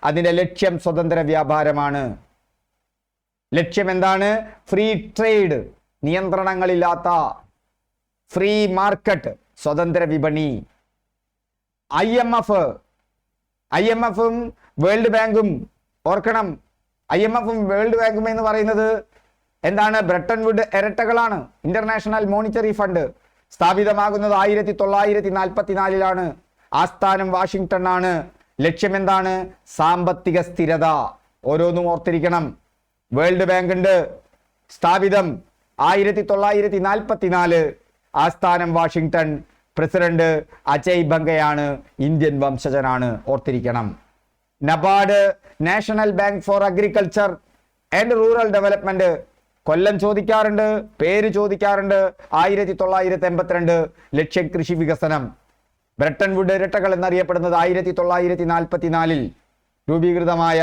അതിന്റെ ലക്ഷ്യം സ്വതന്ത്ര വ്യാപാരമാണ്. ലക്ഷ്യം എന്താണ്? ഫ്രീ ട്രേഡ്, നിയന്ത്രണങ്ങളില്ലാത്ത ഫ്രീ മാർക്കറ്റ്, സ്വതന്ത്ര വിപണി. IMF-ഉം വേൾഡ് ബാങ്കും ഓർക്കണം. IMF-ഉം വേൾഡ് ബാങ്കും എന്ന് പറയുന്നത് എന്താണ്? ബ്രെട്ടൺ വുഡ് ഇരട്ടകളാണ്. ഇന്റർനാഷണൽ മോണിറ്ററി ഫണ്ട് സ്ഥാപിതമാകുന്നത് 1944. ആസ്ഥാനം വാഷിംഗ്ടൺ ആണ്. ലക്ഷ്യം എന്താണ്? സാമ്പത്തിക സ്ഥിരത. ഓരോന്നും ഓർത്തിരിക്കണം. വേൾഡ് ബാങ്ക് ഉണ്ട്, സ്ഥാപിതം 1944. ആസ്ഥാനം വാഷിംഗ്ടൺ. പ്രസിഡന്റ് അജയ് ബംഗയാണ്, ഇന്ത്യൻ വംശജനാണ്, ഓർത്തിരിക്കണം. NABARD, national bank for agriculture and rural development, കൊല്ലം ചോദിക്കാറുണ്ട്, പേര് ചോദിക്കാറുണ്ട്. 1982. ലക്ഷ്യം കൃഷി വികസനം. ബ്രെട്ടൺ വുഡ് ഇരട്ടകൾ എന്നറിയപ്പെടുന്നത് 1944 രൂപീകൃതമായ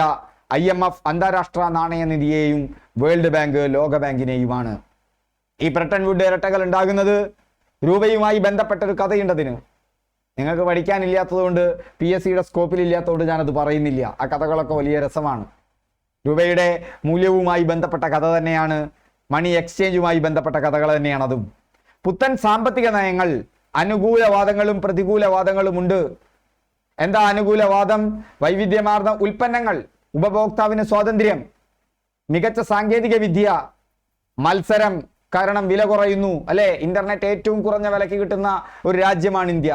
IMF അന്താരാഷ്ട്ര നാണയനിധിയെയും വേൾഡ് ബാങ്ക് ലോക ബാങ്കിനെയുമാണ്. ഈ ബ്രെട്ടൺ വുഡ് ഇരട്ടകൾ ഉണ്ടാകുന്നത് രൂപയുമായി ബന്ധപ്പെട്ട ഒരു കഥയുണ്ടതിന്. നിങ്ങൾക്ക് പഠിക്കാനില്ലാത്തതുകൊണ്ട് PSCയുടെ സ്കോപ്പിലില്ലാത്തതുകൊണ്ട് ഞാനത് പറയുന്നില്ല. ആ കഥകളൊക്കെ വലിയ രസമാണ്. രൂപയുടെ മൂല്യവുമായി ബന്ധപ്പെട്ട കഥ തന്നെയാണ്, മണി എക്സ്ചേഞ്ചുമായി ബന്ധപ്പെട്ട കഥകൾ തന്നെയാണ് അതും. പുത്തൻ സാമ്പത്തിക നയങ്ങൾ, അനുകൂലവാദങ്ങളും പ്രതികൂലവാദങ്ങളും ഉണ്ട്. എന്താ അനുകൂലവാദം? വൈവിധ്യമാർന്ന ഉൽപ്പന്നങ്ങൾ, ഉപഭോക്താവിന് സ്വാതന്ത്ര്യം, മികച്ച സാങ്കേതിക വിദ്യ, മത്സരം, കാരണം വില കുറയുന്നു അല്ലെ. ഇന്റർനെറ്റ് ഏറ്റവും കുറഞ്ഞ വിലക്ക് കിട്ടുന്ന ഒരു രാജ്യമാണ് ഇന്ത്യ.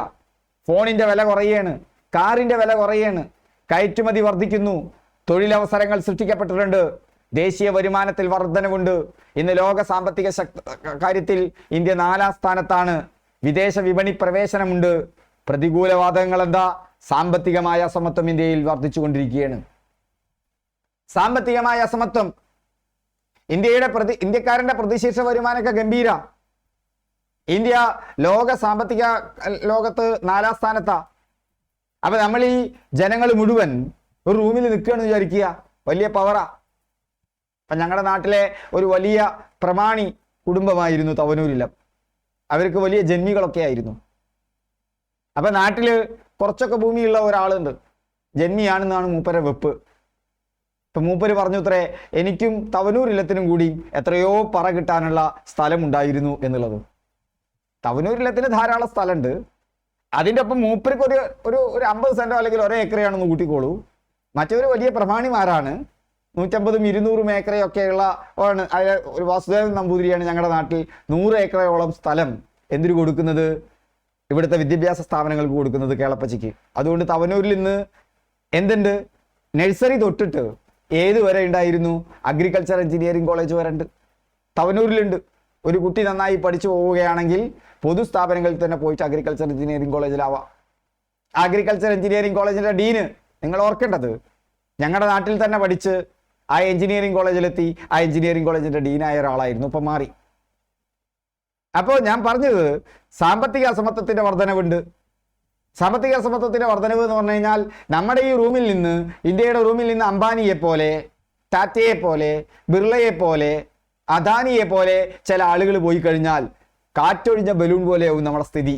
ഫോണിന്റെ വില കുറയാണ്, കാറിന്റെ വില കുറയാണ്, കയറ്റുമതി വർദ്ധിക്കുന്നു, തൊഴിലവസരങ്ങൾ സൃഷ്ടിക്കപ്പെട്ടിട്ടുണ്ട്, ദേശീയ വരുമാനത്തിൽ വർധനവുണ്ട്. ഇന്ന് ലോക സാമ്പത്തിക കാര്യത്തിൽ ഇന്ത്യ 4ാം സ്ഥാനത്താണ്. വിദേശ വിപണി പ്രവേശനമുണ്ട്. പ്രതികൂലവാദങ്ങൾ എന്താ? സാമ്പത്തികമായ അസമത്വം ഇന്ത്യയിൽ വർദ്ധിച്ചുകൊണ്ടിരിക്കുകയാണ്. സാമ്പത്തികമായ അസമത്വം, ഇന്ത്യക്കാരന്റെ പ്രതിശീർഷ വരുമാനമൊക്കെ ഗംഭീര. ഇന്ത്യ ലോകത്ത് 4ാം സ്ഥാനത്താ. അപ്പൊ നമ്മൾ ഈ ജനങ്ങൾ മുഴുവൻ ഒരു റൂമിൽ നിൽക്കുകയാണെന്ന് വിചാരിക്കുക, വലിയ പവറാ. അപ്പൊ ഞങ്ങളുടെ നാട്ടിലെ ഒരു വലിയ പ്രമാണി കുടുംബമായിരുന്നു തവനൂരിലം. അവർക്ക് വലിയ ജന്മികളൊക്കെ ആയിരുന്നു. അപ്പൊ നാട്ടില് കുറച്ചൊക്കെ ഭൂമിയുള്ള ഒരാളുണ്ട്, ജന്മിയാണെന്നാണ് മൂപ്പരെ വെപ്പ്. ഇപ്പൊ മൂപ്പര് പറഞ്ഞു അത്രേ, എനിക്കും തവനൂരില്ലത്തിനും കൂടി എത്രയോ പറ കിട്ടാനുള്ള സ്ഥലമുണ്ടായിരുന്നു എന്നുള്ളത്. തവനൂരില്ലത്തിന് ധാരാളം സ്ഥലമുണ്ട്. അതിൻ്റെ ഒപ്പം മൂപ്പർക്ക് ഒരു 50 സെന്റോ അല്ലെങ്കിൽ 1 ഏക്കറയാണെന്ന് കൂട്ടിക്കോളൂ. മറ്റൊരു വലിയ പ്രമാണിമാരാണ്, 150ഉം 200ഉം ഏക്കറയൊക്കെയുള്ള ഒരു വാസുദേവൻ നമ്പൂതിരിയാണ് ഞങ്ങളുടെ നാട്ടിൽ 100 ഏക്കറയോളം സ്ഥലം എന്തിനു കൊടുക്കുന്നത്? ഇവിടുത്തെ വിദ്യാഭ്യാസ സ്ഥാപനങ്ങൾക്ക് കൊടുക്കുന്നത്, കേളപ്പച്ചിക്ക്. അതുകൊണ്ട് തവനൂരിൽ ഇന്ന് എന്തുണ്ട്? നഴ്സറി തൊട്ടിട്ട് ഏത് വരെ ഉണ്ടായിരുന്നു? അഗ്രികൾച്ചർ എഞ്ചിനീയറിംഗ് കോളേജ് വരെ ഉണ്ട്, തവനൂരിലുണ്ട്. ഒരു കുട്ടി നന്നായി പഠിച്ചു പോവുകയാണെങ്കിൽ പൊതുസ്ഥാപനങ്ങളിൽ തന്നെ പോയിട്ട് അഗ്രികൾച്ചർ എഞ്ചിനീയറിംഗ് കോളേജിലാവാം. അഗ്രികൾച്ചർ എഞ്ചിനീയറിംഗ് കോളേജിന്റെ ഡീന് നിങ്ങൾ ഓർക്കേണ്ടത് ഞങ്ങളുടെ നാട്ടിൽ തന്നെ പഠിച്ച് ആ എഞ്ചിനീയറിംഗ് കോളേജിലെത്തി ആ എഞ്ചിനീയറിംഗ് കോളേജിന്റെ ഡീനായ ഒരാളായിരുന്നു, ഇപ്പം മാറി. അപ്പോൾ ഞാൻ പറഞ്ഞത് സാമ്പത്തിക അസമത്വത്തിന്റെ വർധനവുണ്ട്. സാമ്പത്തിക അസമത്വത്തിന്റെ വർധനവ് എന്ന് പറഞ്ഞു കഴിഞ്ഞാൽ നമ്മുടെ ഈ റൂമിൽ നിന്ന്, ഇന്ത്യയുടെ റൂമിൽ നിന്ന് അംബാനിയെ പോലെ, ടാറ്റയെ പോലെ, ബിർളയെ പോലെ, അദാനിയെ പോലെ ചില ആളുകൾ പോയി കഴിഞ്ഞാൽ കാറ്റൊഴിഞ്ഞ ബലൂൺ പോലെയാവും നമ്മുടെ സ്ഥിതി.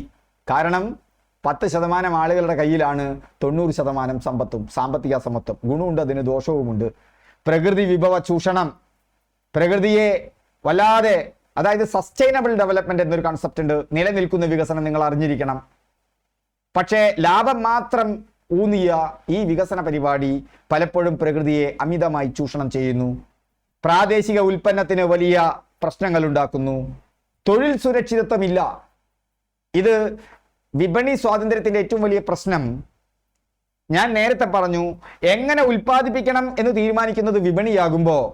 കാരണം 10% ആളുകളുടെ കയ്യിലാണ് 90% സമ്പത്തും. സാമ്പത്തിക അസമത്വം ഗുണമുണ്ട്, അതിന് ദോഷവുമുണ്ട്. പ്രകൃതി വിഭവ ചൂഷണം, പ്രകൃതിയെ വല്ലാതെ, അതായത് സസ്റ്റൈനബിൾ ഡെവലപ്മെന്റ് എന്നൊരു കൺസെപ്റ്റ് ഉണ്ട്. നിലനിൽക്കുന്ന വികസനം നിങ്ങൾ അറിഞ്ഞിരിക്കണം. പക്ഷേ ലാഭം മാത്രം ഊന്നിയ ഈ വികസന പരിപാടി പലപ്പോഴും പ്രകൃതിയെ അമിതമായി ചൂഷണം ചെയ്യുന്നു. പ്രാദേശിക ഉൽപ്പന്നത്തിന് വലിയ പ്രശ്നങ്ങൾ ഉണ്ടാക്കുന്നു. തൊഴിൽ സുരക്ഷിതത്വമില്ല. ഇത് വിപണി സ്വാതന്ത്ര്യത്തിന്റെ ഏറ്റവും വലിയ പ്രശ്നം. ഞാൻ നേരത്തെ പറഞ്ഞു, എങ്ങനെ ഉൽപ്പാദിപ്പിക്കണം എന്ന് തീരുമാനിക്കുന്നത് വിപണിയാകുമ്പോൾ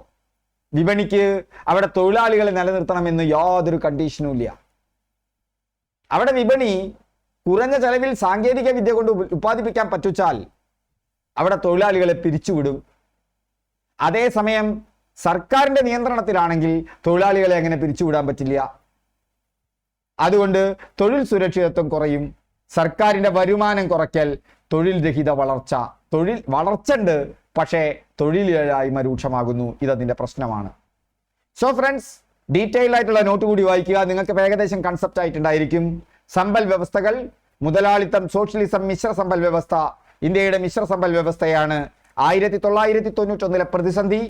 വിപണിക്ക് അവിടെ തൊഴിലാളികളെ നിലനിർത്തണമെന്ന് യാതൊരു കണ്ടീഷനും ഇല്ല. അവിടെ വിപണി കുറഞ്ഞ ചെലവിൽ സാങ്കേതിക വിദ്യ കൊണ്ട് ഉൽപ്പാദിപ്പിക്കാൻ പറ്റുച്ചാൽ അവിടെ തൊഴിലാളികളെ പിരിച്ചുവിടും. അതേസമയം സർക്കാരിന്റെ നിയന്ത്രണത്തിലാണെങ്കിൽ തൊഴിലാളികളെ അങ്ങനെ പിരിച്ചുവിടാൻ പറ്റില്ല. അതുകൊണ്ട് തൊഴിൽ സുരക്ഷിതത്വം കുറയും. സർക്കാരിന്റെ വരുമാനം കുറയ്ക്കൽ, തൊഴിൽ രഹിത വളർച്ച. തൊഴിൽ വളർച്ച ഉണ്ട്, പക്ഷേ തൊഴിലില്ലായ്മ രൂക്ഷമാകുന്നു. ഇതതിന്റെ പ്രശ്നമാണ്. സോ ഫ്രണ്ട്സ്, ഡീറ്റെയിൽ ആയിട്ടുള്ള നോട്ട് കൂടി വായിക്കുക. നിങ്ങൾക്ക് ഏകദേശം കൺസെപ്റ്റ് ആയിട്ടുണ്ടായിരിക്കും. സമ്പൽ വ്യവസ്ഥകൾ, മുതലാളിത്തം, സോഷ്യലിസം, മിശ്ര സമ്പൽ വ്യവസ്ഥ. ഇന്ത്യയുടെ മിശ്ര സമ്പൽ വ്യവസ്ഥയാണ് 1991 പ്രതിസന്ധി.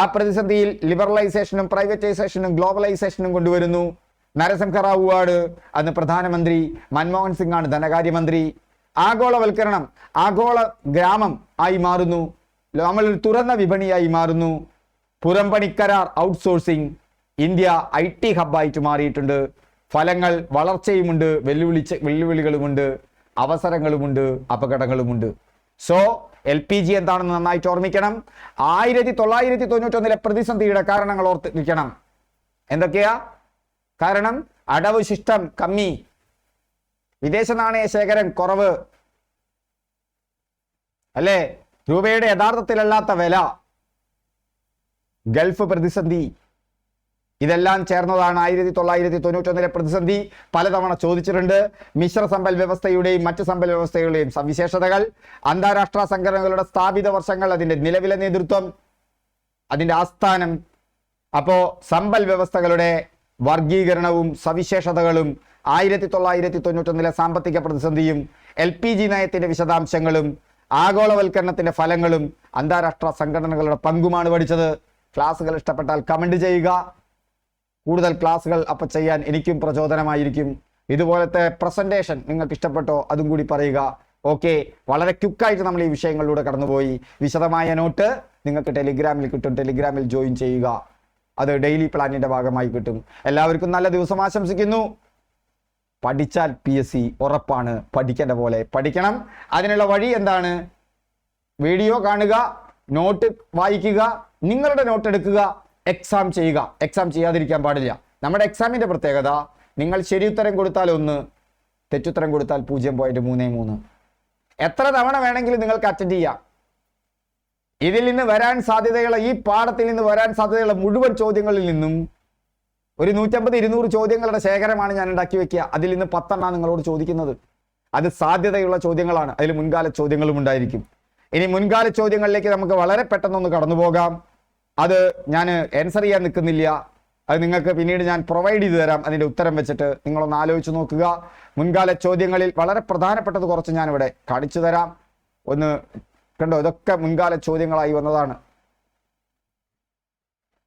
ആ പ്രതിസന്ധിയിൽ ലിബറലൈസേഷനും പ്രൈവറ്റൈസേഷനും ഗ്ലോബലൈസേഷനും കൊണ്ടുവരുന്നു. നരസിംഹറാവു ആണ് അന്ന് പ്രധാനമന്ത്രി, മൻമോഹൻ സിംഗ് ആണ് ധനകാര്യമന്ത്രി. ആഗോളവൽക്കരണം, ആഗോള ഗ്രാമം ആയി മാറുന്നു. നമ്മൾ തുറന്ന വിപണിയായി മാറുന്നു. പുറംപണിക്കരാർ, ഔട്ട്സോഴ്സിംഗ്. ഇന്ത്യ IT ഹബ്ബായിട്ട് മാറിയിട്ടുണ്ട്. ഫലങ്ങൾ, വളർച്ചയുമുണ്ട്, വെല്ലുവിളികളുമുണ്ട്, അവസരങ്ങളുമുണ്ട്, അപകടങ്ങളുമുണ്ട്. സോ LPG എന്താണെന്ന് നന്നായിട്ട് ഓർമ്മിക്കണം. 1991 പ്രതിസന്ധിയുടെ കാരണങ്ങൾ ഓർത്തിരിക്കണം. എന്തൊക്കെയാ കാരണം? അടവ് ശിഷ്ടം കമ്മി, വിദേശ നാണയ ശേഖരം കുറവ്, അല്ലേ? രൂപയുടെ യഥാർത്ഥത്തിലല്ലാത്ത വില, ഗൾഫ് പ്രതിസന്ധി. ഇതെല്ലാം ചേർന്നതാണ് 1991 പ്രതിസന്ധി. പലതവണ ചോദിച്ചിട്ടുണ്ട്. മിശ്ര സമ്പൽ വ്യവസ്ഥയുടെയും മറ്റ് സമ്പൽ വ്യവസ്ഥകളുടെയും സവിശേഷതകൾ, അന്താരാഷ്ട്ര സംഘടനകളുടെ സ്ഥാപിത വർഷങ്ങൾ, അതിന്റെ നിലവിലെ നേതൃത്വം, അതിന്റെ ആസ്ഥാനം. അപ്പോ സമ്പൽ വ്യവസ്ഥകളുടെ വർഗീകരണവും സവിശേഷതകളും 1991 സാമ്പത്തിക പ്രതിസന്ധിയും LPG നയത്തിന്റെ വിശദാംശങ്ങളും ആഗോളവൽക്കരണത്തിന്റെ ഫലങ്ങളും അന്താരാഷ്ട്ര സംഘടനകളുടെ പങ്കുമാണ് പഠിച്ചത്. ക്ലാസ്സുകൾ ഇഷ്ടപ്പെട്ടാൽ കമന്റ് ചെയ്യുക. കൂടുതൽ ക്ലാസ്സുകൾ അപ്പോൾ ചെയ്യാൻ എനിക്കും പ്രചോദനമായിരിക്കും. ഇതുപോലത്തെ പ്രസന്റേഷൻ നിങ്ങൾക്ക് ഇഷ്ടപ്പെട്ടോ അതും കൂടി പറയുക. ഓക്കെ, വളരെ ക്വിക്കായിട്ട് നമ്മൾ ഈ വിഷയങ്ങളിലൂടെ കടന്നുപോയി. വിശദമായ നോട്ട് നിങ്ങൾക്ക് ടെലിഗ്രാമിൽ കിട്ടും. ടെലിഗ്രാമിൽ ജോയിൻ ചെയ്യുക. അത് ഡെയിലി പ്ലാനിന്റെ ഭാഗമായി കിട്ടും. എല്ലാവർക്കും നല്ല ദിവസം ആശംസിക്കുന്നു. പഠിച്ചാൽ PSC ഉറപ്പാണ്. പഠിക്കേണ്ട പോലെ പഠിക്കണം. അതിനുള്ള വഴി എന്താണ്? വീഡിയോ കാണുക, നോട്ട് വായിക്കുക, നിങ്ങളുടെ നോട്ട് എടുക്കുക, എക്സാം ചെയ്യുക. എക്സാം ചെയ്യാതിരിക്കാൻ പാടില്ല. നമ്മുടെ എക്സാമിന്റെ പ്രത്യേകത, നിങ്ങൾ ശരി ഉത്തരം കൊടുത്താൽ 1, തെറ്റുത്തരം കൊടുത്താൽ 0.33. എത്ര തവണ വേണമെങ്കിലും നിങ്ങൾക്ക് അറ്റൻഡ് ചെയ്യാം. ഇതിൽ നിന്ന് വരാൻ സാധ്യതയുള്ള, ഈ പാഠത്തിൽ നിന്ന് വരാൻ സാധ്യതയുള്ള മുഴുവൻ ചോദ്യങ്ങളിൽ നിന്നും ഒരു 150-200 ചോദ്യങ്ങളുടെ ശേഖരമാണ് ഞാൻ ഉണ്ടാക്കി വെക്കുക. അതിൽ നിന്ന് 10 എണ്ണം നിങ്ങളോട് ചോദിക്കുന്നത്. അത് സാധ്യതയുള്ള ചോദ്യങ്ങളാണ്. അതിൽ മുൻകാല ചോദ്യങ്ങളും ഉണ്ടായിരിക്കും. ഇനി മുൻകാല ചോദ്യങ്ങളിലേക്ക് നമുക്ക് വളരെ പെട്ടെന്നൊന്ന് കടന്നു പോകാം. അത് ഞാൻ ആൻസർ ചെയ്യാൻ നിൽക്കുന്നില്ല. അത് നിങ്ങൾക്ക് പിന്നീട് ഞാൻ പ്രൊവൈഡ് ചെയ്തു തരാം. അതിൻ്റെ ഉത്തരം വെച്ചിട്ട് നിങ്ങളൊന്ന് ആലോചിച്ച് നോക്കുക. മുൻകാല ചോദ്യങ്ങളിൽ വളരെ പ്രധാനപ്പെട്ടത് കുറച്ച് ഞാനിവിടെ കാണിച്ചു തരാം. ഒന്ന് കണ്ടോ, ഇതൊക്കെ മുൻകാല ചോദ്യങ്ങളായി വന്നതാണ്.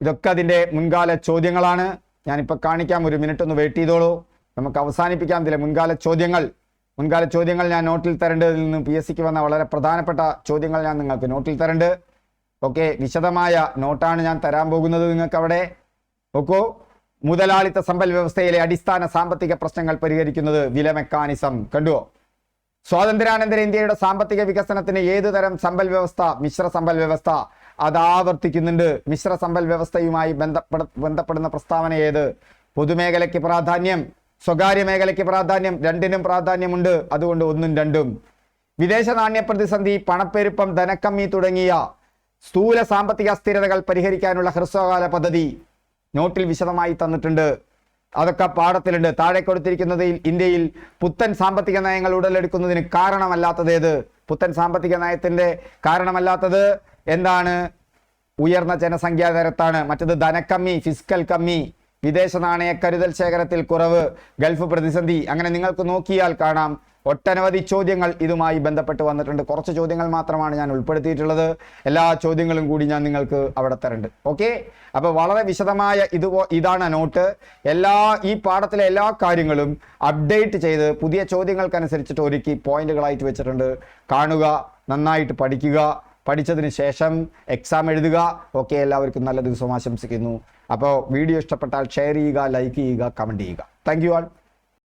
ഇതൊക്കെ അതിൻ്റെ മുൻകാല ചോദ്യങ്ങളാണ്. ഞാനിപ്പോൾ കാണിക്കാം. ഒരു മിനിറ്റ് ഒന്ന് വെയിറ്റ് ചെയ്തോളൂ. നമുക്ക് അവസാനിപ്പിക്കാം ഇതിലെ മുൻകാല ചോദ്യങ്ങൾ ഞാൻ നോട്ടിൽ തരേണ്ടതിൽ നിന്ന് PSCക്ക് വന്ന വളരെ പ്രധാനപ്പെട്ട ചോദ്യങ്ങൾ ഞാൻ നിങ്ങൾക്ക് നോട്ടിൽ തരണ്ട്. ഓക്കെ, വിശദമായ നോട്ടാണ് ഞാൻ തരാൻ പോകുന്നത് നിങ്ങൾക്ക് അവിടെ. നോക്കൂ, മുതലാളിത്ത സമ്പൽ വ്യവസ്ഥയിലെ അടിസ്ഥാന സാമ്പത്തിക പ്രശ്നങ്ങൾ പരിഹരിക്കുന്നത് വില മെക്കാനിസം. കണ്ടുവോ? സ്വാതന്ത്ര്യാനന്തര ഇന്ത്യയുടെ സാമ്പത്തിക വികസനത്തിന് ഏത് തരം സമ്പൽ വ്യവസ്ഥ? മിശ്ര സമ്പൽ വ്യവസ്ഥ. അത് ആവർത്തിക്കുന്നുണ്ട്. മിശ്ര സമ്പൽ വ്യവസ്ഥയുമായി ബന്ധപ്പെടുന്ന പ്രസ്താവന ഏത്? പൊതുമേഖലയ്ക്ക് പ്രാധാന്യം, സ്വകാര്യ മേഖലയ്ക്ക് പ്രാധാന്യം, രണ്ടിനും പ്രാധാന്യമുണ്ട്. അതുകൊണ്ട് 1ഉം 2ഉം. വിദേശ നാണ്യ പ്രതിസന്ധി, പണപ്പെരുപ്പം, ധനക്കമ്മി തുടങ്ങിയ സ്ഥൂല സാമ്പത്തിക അസ്ഥിരതകൾ പരിഹരിക്കാനുള്ള ഹ്രസ്വകാല പദ്ധതി നോട്ടിൽ വിശദമായി തന്നിട്ടുണ്ട്. അതൊക്കെ പാഠത്തിലുണ്ട്. താഴെ കൊടുത്തിരിക്കുന്നതിൽ ഇന്ത്യയിൽ പുത്തൻ സാമ്പത്തിക നയങ്ങൾ ഉടലെടുക്കുന്നതിന് കാരണമല്ലാത്തത് ഏത്? പുത്തൻ സാമ്പത്തിക നയത്തിന്റെ കാരണമല്ലാത്തത് എന്താണ്? ഉയർന്ന ജനസംഖ്യാ നിരത്താണ്. മറ്റത് ധനക്കമ്മി, ഫിസ്ക്കൽ കമ്മി, വിദേശ നാണയ കരുതൽ ശേഖരത്തിൽ കുറവ്, ഗൾഫ് പ്രതിസന്ധി. അങ്ങനെ നിങ്ങൾക്ക് നോക്കിയാൽ കാണാം ഒട്ടനവധി ചോദ്യങ്ങൾ ഇതുമായി ബന്ധപ്പെട്ട് വന്നിട്ടുണ്ട്. കുറച്ച് ചോദ്യങ്ങൾ മാത്രമാണ് ഞാൻ ഉൾപ്പെടുത്തിയിട്ടുള്ളത്. എല്ലാ ചോദ്യങ്ങളും കൂടി ഞാൻ നിങ്ങൾക്ക് അവിടെ തരുന്നുണ്ട്. ഓക്കെ, അപ്പോൾ വളരെ വിശദമായ ഇതാണ് നോട്ട്. ഈ പാഠത്തിലെ എല്ലാ കാര്യങ്ങളും അപ്ഡേറ്റ് ചെയ്ത് പുതിയ ചോദ്യങ്ങൾക്കനുസരിച്ചിട്ട് ഒരുക്കി പോയിന്റുകളായിട്ട് വെച്ചിട്ടുണ്ട്. കാണുക, നന്നായിട്ട് പഠിക്കുക. പഠിച്ചതിന് ശേഷം എക്സാം എഴുതുക. ഓക്കെ, എല്ലാവർക്കും നല്ല ദിവസം ആശംസിക്കുന്നു. അപ്പോൾ വീഡിയോ ഇഷ്ടപ്പെട്ടാൽ ഷെയർ ചെയ്യുക, ലൈക്ക് ചെയ്യുക, കമൻറ്റ് ചെയ്യുക. Thank you all.